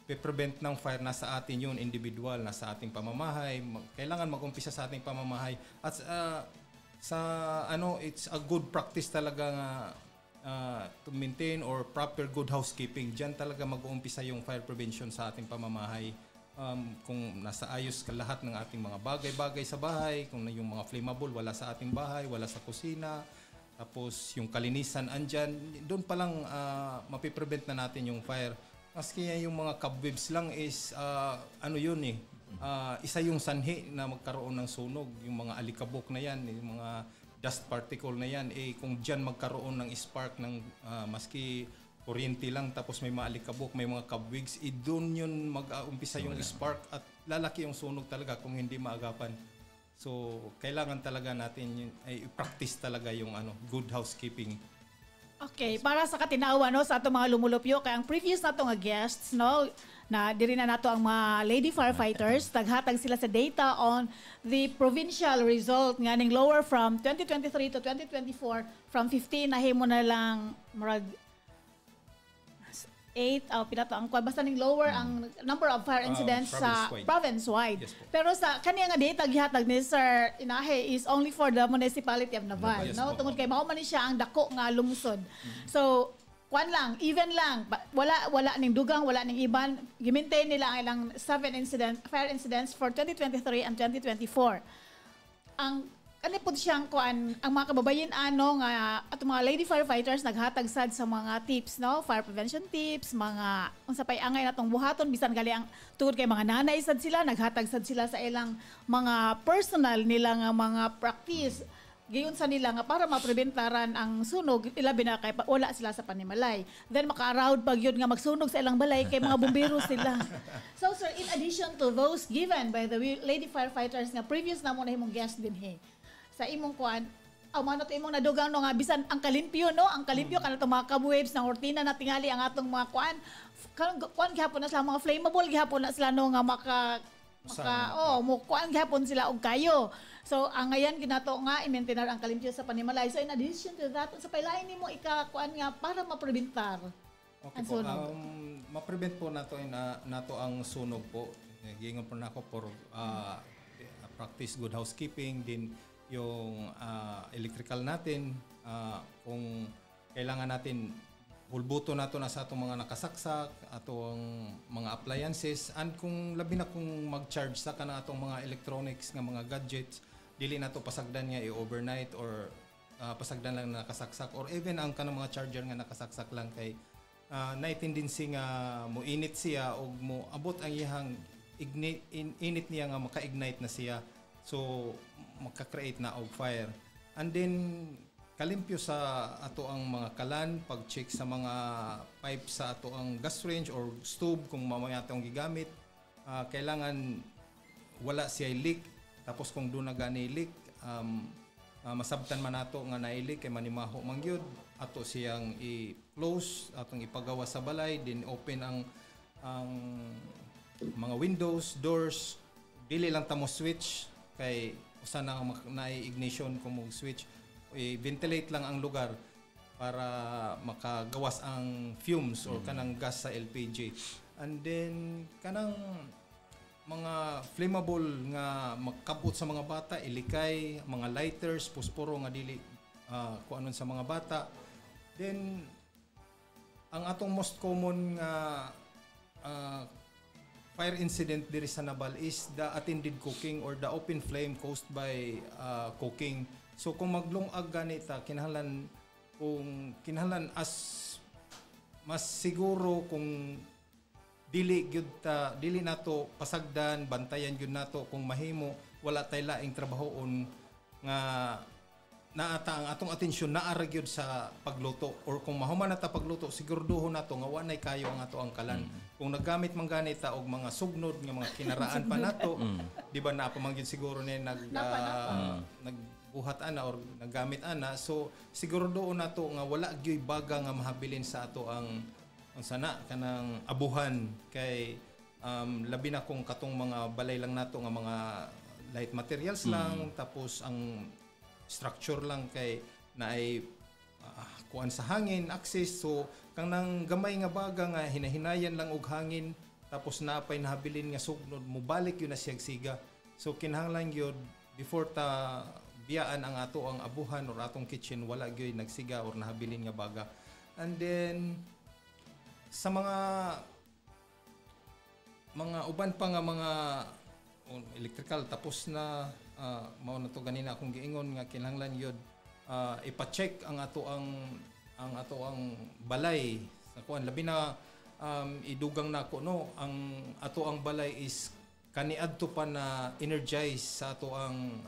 prevent ng fire nasa atin yun individual, nasa ating pamamahay. Kailangan mag-umpisa sa ating pamamahay. At it's a good practice talaga to maintain or proper good housekeeping. Diyan talaga mag-uumpisa yung fire prevention sa ating pamamahay. Kung nasa ayos ka lahat ng ating mga bagay-bagay sa bahay, kung yung mga flammable wala sa ating bahay, wala sa kusina, tapos yung kalinisan andyan, doon pa lang mapiprevent na natin yung fire. Maski yung mga cobwebs lang is isa yung sanhi na magkaroon ng sunog, yung mga alikabok na yan, yung mga dust particle na yan, kung dyan magkaroon ng spark ng maski kuryente lang tapos may maalikabok, may mga cobwebs, doon yun mag-umpisa yung spark at lalaki yung sunog talaga kung hindi maagapan. So, kailangan talaga natin i-practice talaga yung good housekeeping. Okay, para sa katinawa sa atong mga lumulupyo kay ang previous nato nga guests na diri na nato ang mga lady firefighters taghatag sila sa data on the provincial result nga ning lower from 2023 to 2024 from 15 nahimo na lang murag 8 ang basta ning lower ang number of fire incidents sa province-wide. Yes, pero sa kaniya nga data gihatag ni Sir Inahe is only for the municipality of Naval. Yes, tungod kay mao man ni siya ang dako nga lungsod. So even lang, wala ning dugang, wala ning iban, gi-maintain nila ang ilang 7 fire incidents for 2023 and 2024. Ang po siyang ang mga kababayan nga at mga lady firefighters naghatag sad sa mga tips fire prevention tips, mga unsa pay angay natong buhaton bisan gali ang tungod kay mga nanay sad sila naghatag sad sila sa ilang mga personal nila nga mga practice gayon sa nila nga para mapreventaran ang sunog, ilabi na kay wala sila sa panimalay. Then maka-around pag yun nga magsunog sa ilang balay kay mga bumbero sila. So sir, in addition to those given by the lady firefighters nga previous na mo na himong guest din sa imong kuan, mano to imong nadugang no nga bisan ang kalimpyo no, ang kalimpyo kana to mga cobwebs ng hortina na tingali ang atong mga kuan gihapon na sila mga flammable gihapon na sila no nga mo kuan gihapon sila og kayo. So ang ngayon ginato nga i-maintain ang kalimpyo sa panimalay. So in addition to that, sa pailain nimo ika-kuan nga para maprebentar okay po, ma-prevent po nato ang sunog po. Gingon po nako for practice good housekeeping din yung electrical natin kung kailangan natin hulbuto nato na sa atong mga nakasaksak, atong mga appliances, and kung labi na kung mag-charge sa kanang atong mga electronics nga mga gadgets, dili nato pasagdan nga i-overnight or pasagdan lang nakasaksak, or even ang kanang mga charger nga nakasaksak lang kay na-tendency nga mo init siya o mo abot ang iyang init niya nga maka-ignite na siya, so maka-create na og fire. And then kalimpyo sa ato ang mga kalan, pag-check sa mga pipe sa ato ang gas range or stove kung mamaya atong gigamit, kailangan wala siya leak. Tapos kung doon na gani leak, masabtan man nato nga na-leak kay manimaho man gyud, ato siyang i-close, atong ipagawa sa balay, din open ang mga windows, doors, dili lang tamo switch kay usa na ignition kung mo switch, i-ventilate lang ang lugar para makagawas ang fumes or kanang gas sa LPG. And then kanang mga flammable nga makabot sa mga bata, ilikay, mga lighters, posporo nga dili kuanon sa mga bata. Then ang atong most common nga fire incident diri sa Nabal is the attended cooking or the open flame caused by cooking. So kung maglungag ganita, kinahanglan as mas siguro kung dili nato pasagdan, bantayan gyud nato kung mahimo wala tay laing trabahoon nga naata ang atong atensyon naara gyud sa pagluto, or kung mahuman nata pagluto siguraduhon nato nga wanay kayo ang ato ang kalan. Kung naggamit man ganita og mga sugnod nga mga kinaraan pa nato, di ba na pa man gyud siguro ni nagbuhat ana or naggamit ana, so siguraduhon nato nga wala gyud baga nga mahabilin sa ato ang sana kanang abuhan kay labi na kung katong mga balay lang nato nga mga light materials lang, tapos ang structure lang kay naay kuan sa hangin access, so kanang gamay nga baga nga hinahinayan lang og hangin tapos napay nahabilin nga sugnod mubalik yun na siga. So kinahanglan gyud before ta biyaan ang ato ang abuhan or atong kitchen wala gyud nagsiga or nahabilin nga baga. And then sa mga uban pa nga mga electrical tapos na mao na to ganina akong giingon nga kinahanglan yun ipa-check ang ato ang balay sa kuan labi na idugang nako no ang ato ang balay is kaniadto pa na energize sa ato ang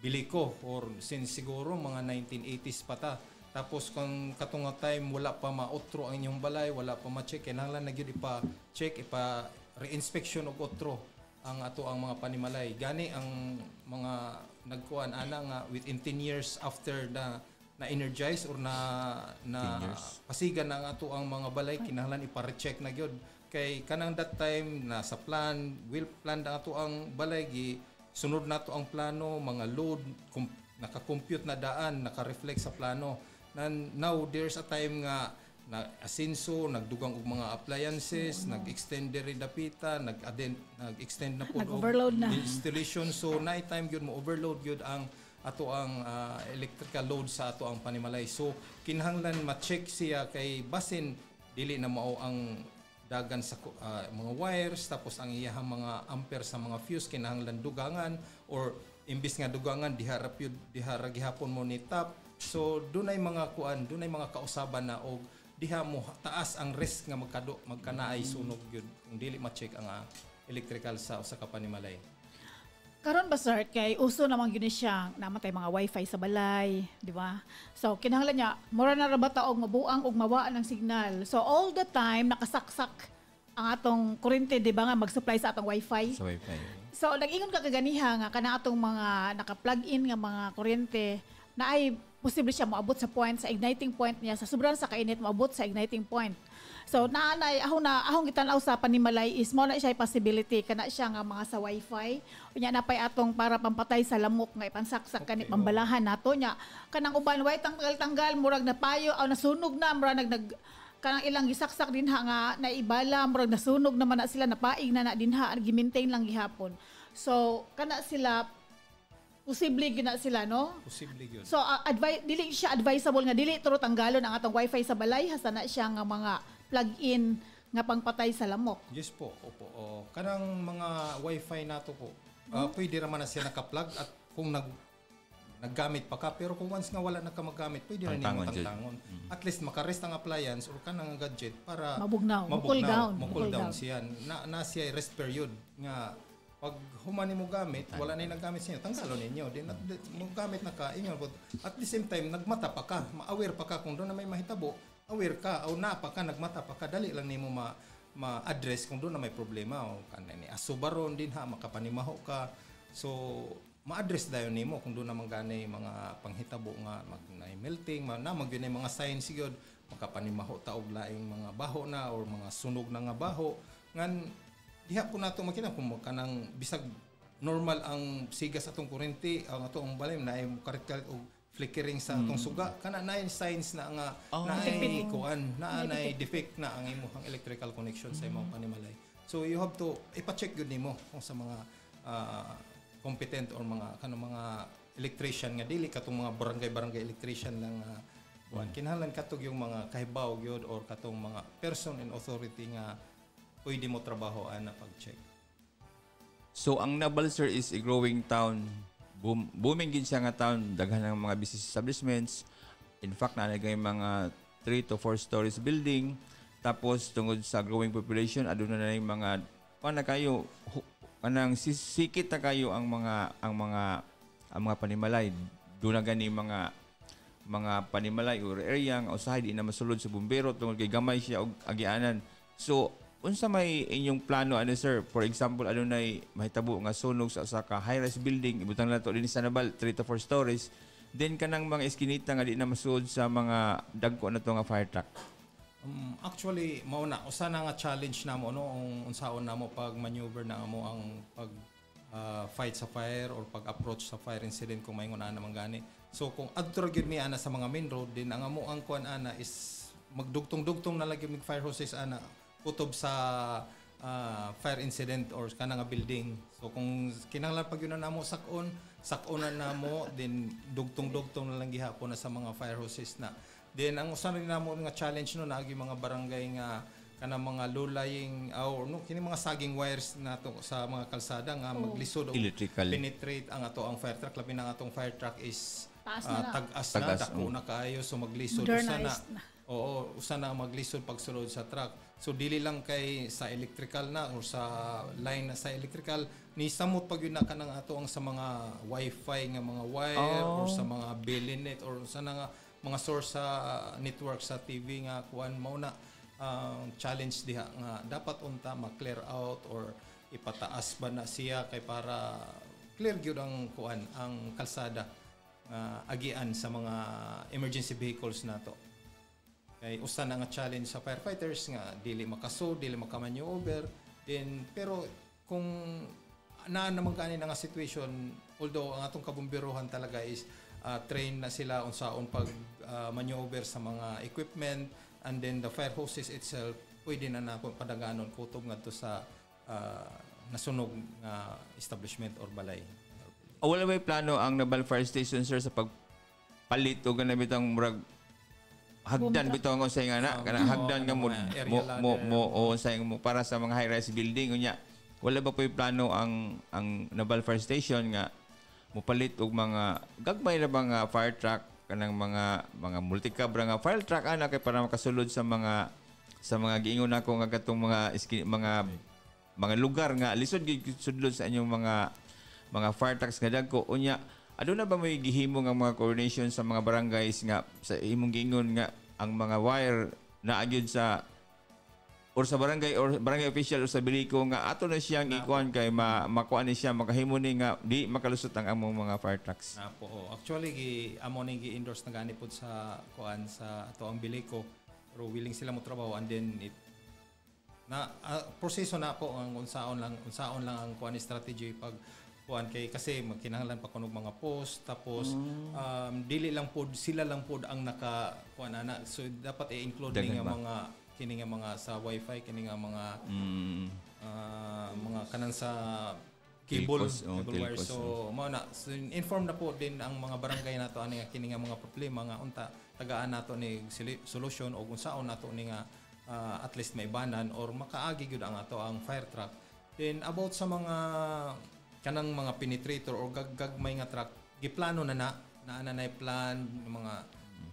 biliko or since siguro mga 1980s pa ta. Tapos kung katong time wala pa maotro ang inyong balay, wala pa ma-check, kinahanglan na gyud ipa-check, ipa-re-inspection og otro ang ato ang mga panimalay. Gani ang mga nagkuan ana nga within 10 years after na-energize or na pasigan ang ato ang mga balay, kinahanglan ipa-recheck na gyud. Kay kanang that time nasa plan, will plan ang ato ang balay, sunod nato ang plano, mga load, naka-compute na daan, naka-reflect sa plano. Now there's a time nga nag-asenso, nagdugang og mga appliances, nag-extend diri dapita, nag-extend na po nag-overload na installation, so night time gyud mo overload gyud ang ato ang electrical load sa ato ang panimalay. So kinahanglan ma-check siya kay basin dili na mao ang dagan sa mga wires, tapos ang iyahang mga ampere sa mga fuse kinahanglan dugangan, or imbis nga dugangan dihara gihapon mo ni tap. So dunay mga kausaban na og diha mo taas ang risk nga magkanaay sunog gyud kung dili ma-check ang electrical sa usa ka panimalay. Karon ba sir kay uso namang gyud siya namatay mga wifi sa balay, di ba? So kinahanglan niya mura na ra ba ta og mabuang og mawaan ng signal. So all the time nakasaksak ang atong kuryente, di ba nga mag-supply sa atong wifi. Sa wifi. So nag-ingon ka kaganiha nga kana atong mga naka-plug in nga mga kuryente na ay posible siya moabot sa point sa igniting point niya sa sobrang sa kainit moabot sa igniting point. So naanay ahong gitan-aw sa panimalay is mo na siya possibility kana siya nga mga sa wifi unya napay atong para pampatay sa lamok nga ipansaksak kani pambalahan nato nya kanang uban way tanggal murag napayo aw nasunog na murag nag kanang ilang gisaksak dinha nga naibala murag nasunog naman na sila napaig na dinha gi-maintain lang gihapon. So kana sila posible gyud na sila no? Posible gyud. So dili siya advisable nga dili turo tanggalon ang atong wifi sa balay hasta na siya nga mga plug-in nga pangpatay sa lamok. Yes po, opo. Kanang mga wifi nato po, pwede raman na siya naka-plug at kung naggamit pa ka, pero kung once nga wala na ka magamit, pwede na nimo tangtangon. At least makarest ang appliance or kanang gadget para mabugnaw, cool down siya. Na siya rest period nga pag humani mo gamit, wala na yung naggamit sa inyo, tanggalon ninyo. Then mo gamit na ka, inyo. At the same time, nagmata pa ka, ma-aware pa ka kung doon na may mahitabo, aware ka o nagmata pa ka, dali lang nimo ma-address kung doon na may problema o kanini asubaron din ha makapanimaho ka, so ma-address dayon nimo kung doon na manggani mga panghitabo nga melting magyud mga signs gyud makapanimaho ta og laing mga baho na or mga sunog na nga baho ngan diha po nato makita kung kanang bisag normal ang sigas atong kuryente ang atong balay na ay karit og flickering sa atong suga kana na signs na nga naay kuan na defect na ang imong electrical connection sa imong panimalay. So you have to ipa-check gyud nimo kung sa mga competent or mga kanang mga electrician nga dili katong mga barangay electrician lang kuan kinahanglan katog yung mga kahibaw gyud or katong mga person in authority nga pwede mo trabahoan na pag-check. So ang Naval sir is a growing town. Booming din siya nga town, daghan ng mga business establishments. In fact, nalagay mga 3 to 4 stories building. Tapos tungod sa growing population, aduna na yung mga sikit na kayo ang mga panimalay. Doon na gani mga panimalay or area nga usahay di na masulod sa bumbero tungod kay gamay siya og agianan. So unsa may inyong plano sir? For example, nay mahitabo nga sunog sa usa ka high-rise building, ibutang nato dinhi sa Naval 3 to 4 stories. Then kanang mga eskinita nga di na masud sa mga dagko na to nga fire truck. Actually, mao na usa na nga challenge namo unsaon namo pag maneuver na mo ang pag fight sa fire or pag approach sa fire incident kung mayngon ana manggani. So kung adto gyud mi ana sa mga main road din ang amo ang kuan ana is magdugtong-dugtong na lagi mig fire hoses ana kutob sa fire incident or kana nga building. So kung kinahanglan pag yun na namo sakonan namo then dugtong-dugtong na lang gihapon na sa mga fire hoses na. Then ang usa rin namo nga challenge no naagi mga barangay nga kana mga low-lying or kini mga saging wires nato sa mga kalsada nga maglisod o penetrate ang ato ang fire truck labi na atong fire truck is tag-as na dako na kaayo so maglisod usa na maglisod pagsulod sa truck. So dili lang kay sa electrical na or sa line na sa electrical ni samot pag yun na kanang ato ang sa mga wifi nga mga wire or sa mga Belinet or sa nga mga source sa network sa TV nga kuan mao na challenge diha nga dapat unta ma-clear out or ipataas ba na siya kay para clear gyud ang kuan ang kalsada agian sa mga emergency vehicles nato. Kay usa na nga challenge sa firefighters nga dili makasud, dili makamaneuver then pero kung naman gani nga situation although ang atong kabumbiruhan talaga is train na sila unsaon pag maneuver sa mga equipment and then the fire hoses itself pwede na padaganon kutob ngadto sa nasunog nga establishment or balay. Wala may plano ang Naval Fire Station sir sa pagpalit o ganun bitang murag hagdan bitaw ang unsay nga na kana hagdan nga mo unsay mo para sa mga high-rise building unya wala ba po'y plano ang Naval Fire Station nga mopalit og mga gagmay na mga fire truck kanang mga multicab nga fire truck ana kay para makasulod sa mga giingon nako nga katong mga lugar nga lisod gid sudlod sa inyong mga fire trucks nga dagko unya. Aduna ba may gihimo nga mga coordination sa mga barangays nga sa imong giingon nga ang mga wire na agyud sa or sa barangay official or sa biliko nga ato na siyang ikuan kay makuan ni siya makahimo ni nga di makalusot ang among mga fire trucks. Na po. Actually amo ni gi-endorse na gani pod sa kuan sa ato ang biliko pero willing sila mo trabaho and then proseso na po ang unsaon lang ang kuan strategy pag kuan kay kasi magkinahanglan pa kunog mga post tapos dili lang pod sila lang pod ang naka kuan ana so dapat i-include ni nga mga kini nga mga sa wifi kini nga mga mga kanan sa cable wire so mao na so, inform na po din ang mga barangay nato ani nga kini nga mga problema nga unta tagaan nato ni solution o kung saon nato ni nga at least may banan or makaagi gyud ang ato ang fire truck. Then about sa mga kanang mga penetrator o gagmay nga truck giplano na plan mga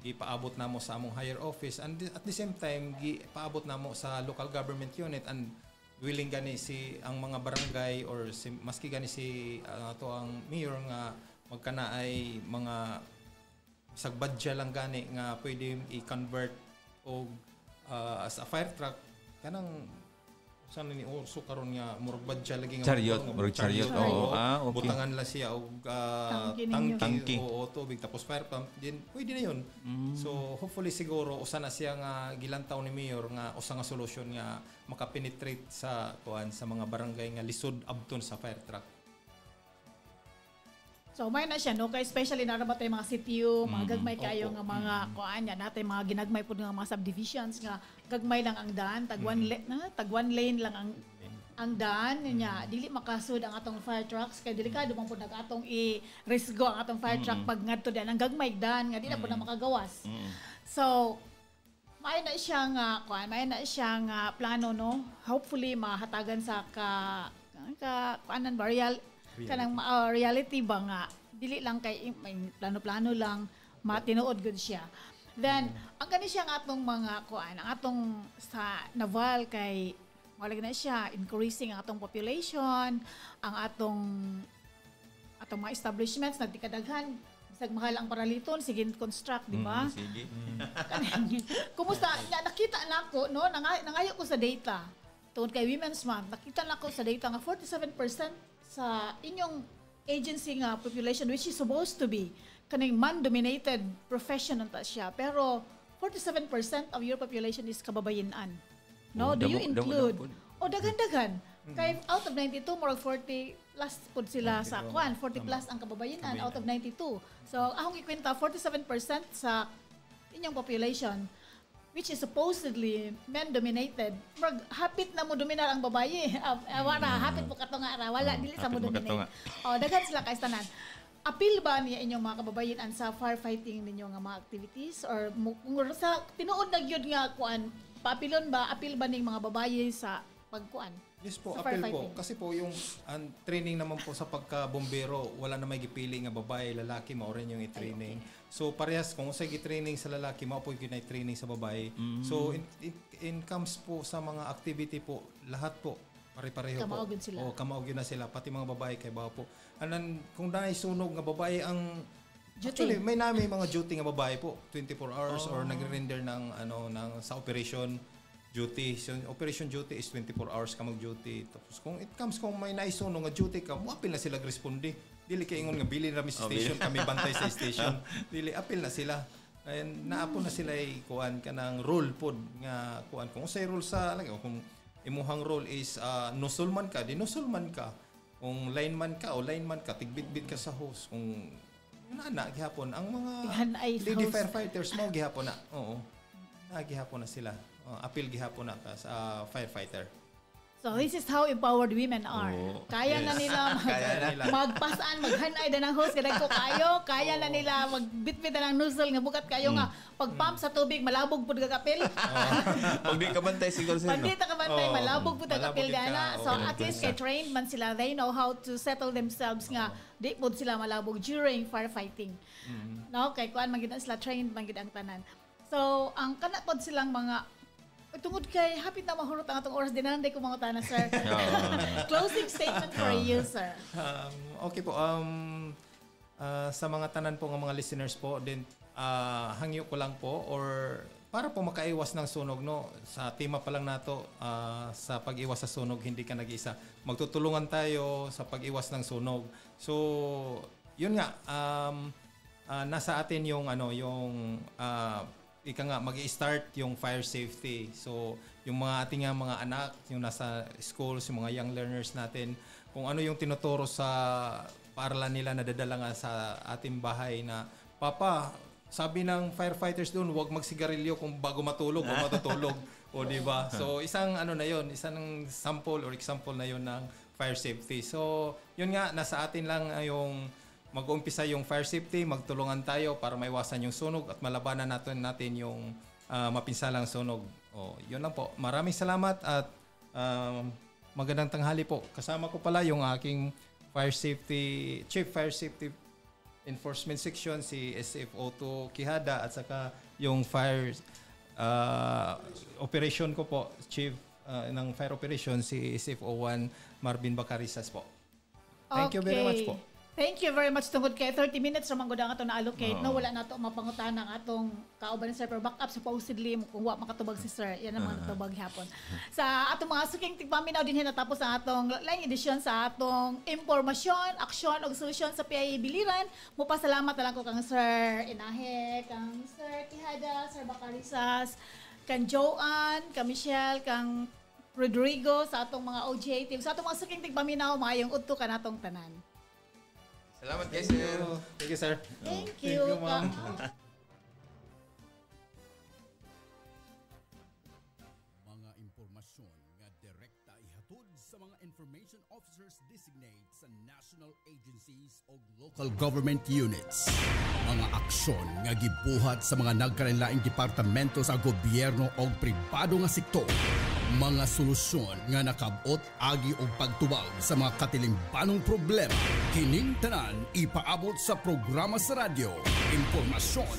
ipaabot na mo sa among higher office and at the same time ipaabot na mo sa local government unit and willing gani si ang mga barangay or si maski gani si ato ang mayor nga magkana ay mga sagbadya lang gani nga pwede i-convert o as a fire truck kanang saan ni orso karon nga murag badya lagi nga chariot okay. Butangan la siya og tangke o tubig tapos fire pump din pwede na yun. So hopefully siguro usa na siya nga gilantaw ni mayor nga usa nga solusyon nga makapenetrate sa kuan sa mga barangay nga lisod abton sa fire truck. So may na siya no kay especially na ba tay mga CTU, mga gagmay kayo nga mga kuan ya natin mga ginagmay pud nga mga subdivisions nga gagmay lang ang daan tag one lane lang ang daan niya dili makasud ang atong fire trucks kay delikado man pud atong i-risgo ang atong fire truck pag ngadto diyan ang gagmay daan nga di na pud na makagawas. So may na siya nga kuan, may na siya nga plano no. Hopefully mahatagan sa kuanan burial kanang reality ba nga dili lang kay may plano-plano lang matinuod gud siya. Then ang kani siya ang atong mga kuan ang atong sa naval kay wala na siya increasing ang atong population ang atong mga establishments nagtikadaghan bisag mahal ang paraliton sige construct di ba? Sige. Kumusta nakita nako no nangayo ko sa data tungod kay Women's Month nakita nako sa data nga 47% sa inyong agency nga population which is supposed to be kaning man-dominated profession nanta siya pero 47% of your population is kababayenan. No, do you include daghan-daghan kay out of 92 more 40 plus pud sila sa kwan 40 plus ang kababayenan out of 92. So ahong ikwenta 47% sa inyong population which is supposedly men-dominated. Hapit na mo dominar ang babaye. Wala, hapit mo kato nga wala, dili sa mo dominate. Daghan sila kay tanan. Apil ba niya inyong mga kababayan sa firefighting ninyo nga mga activities? Or sa tinuod na gyud nga kuan, paapilon ba, apil ba ning mga babaye sa pagkuan? Yes po, apil po. Kasi po yung training naman po sa pagka-bombero, wala na may gipili nga babae, lalaki, mao rin yung i-training. So parehas, kung usay gi-training sa lalaki, mao po yung training sa babae. So in comes po sa mga activity po, lahat po, pare-pareho po. Kamaugin sila. Kamaugin na sila, pati mga babae kay bawo po. Anan, kung dahil sunog nga babae ang duty. Actually, may namin mga duty nga babae po, 24 hours or nagre-render ng sa operation duty. So, operation duty is 24 hours ka mag-duty. Tapos kung it comes kung may naisuno nga duty ka, apil na sila responde. Dili kay ingon nga bili rami sa station, kami bantay sa station. Dili apil na sila. And naapo na sila kuan kanang role pod nga kuan kung say role sa kung imuhang role is nusulman ka, di nusulman ka. Kung lineman ka o lineman ka, tigbitbit ka sa hose. Kung na gihapon ang mga lady firefighters mo gihapon na. Oo. Gihapon na sila. Appeal gihapon na ka sa firefighter. So this is how empowered women are. Kaya na nila magpasaan, maghanay na ng hose kadagko kayo, kaya na nila magbitbit na ng nozzle nga bukat kayo nga pag-pump sa tubig malabog pud gagapil. Pag di ka bantay siguro sila. Pag di ka bantay malabog pud gagapil dana. So at least kay trained man sila, they know how to settle themselves nga di pud sila malabog during firefighting. No, kay kuan man gid sila trained man gid ang tanan. So ang kana pod silang mga Tungod kay hapit na mahurot ang atong oras din nanday ko mga tana, sir. Closing statement for you, sir. Okay po. Sa mga tanan po ng mga listeners po, din hangyo ko lang po or para po makaiwas ng sunog, no, sa tema pa lang nato, sa pag-iwas sa sunog hindi ka nag-isa. Magtutulungan tayo sa pag-iwas ng sunog. So yun nga, nasa atin yung ika nga magi-start yung fire safety. So yung mga ating mga anak, yung nasa schools, yung mga young learners natin, kung ano yung tinuturo sa paaralan nila, nadadala nga sa ating bahay na, Papa, sabi ng firefighters doon, huwag magsigarilyo kung bago matulog o matutulog. O di ba? So isang na yon, isang sample or example na yon ng fire safety. So yun nga, nasa atin lang yung mag-uumpisa yung fire safety, magtulungan tayo para maiwasan yung sunog at malabanan natin yung mapinsalang sunog. Yun lang po. Maraming salamat at magandang tanghali po. Kasama ko pala yung aking Chief Fire Safety Enforcement Section, si SF02 Quijada, at saka yung Fire Operation ko po, Chief ng Fire Operation, si SF01 Marvin Bacarisas po. Thank you very much po. Thank you very much. Tungod kay 30 minutes ramang gud ang ato na allocate, no, wala nato mapangutan ang atong kauban ni sir for backup supposedly kung wa makatubag si sir. Yan ang mga natubag hapon. Sa atong mga suking tigpaminaw din natapos ang atong line edition sa atong impormasyon, aksyon ug solusyon sa PIA Biliran. Mupasalamat na lang ko kang Sir Inahe, kang Sir Quijada, Sir Bacarisas, kang Joanne, kang Michelle, kang Rodrigo, sa atong mga OJ team, sa atong mga suking tigpaminaw, maayong udto ka natong tanan. Salamat guys, sir. Thank you, sir. Thank you, ma'am. Mga impormasyon nga direkta ihatod sa mga information officers designate sa national agencies o local government units. Mga aksyon nga gibuhat sa mga nagkalain-laing departamento sa gobyerno o pribado nga sektor. Mga solusyon nga nakabot agi og pagtubag sa mga katilingbanong problema. Kining tanan ipaabot sa programa sa radyo. Impormasyon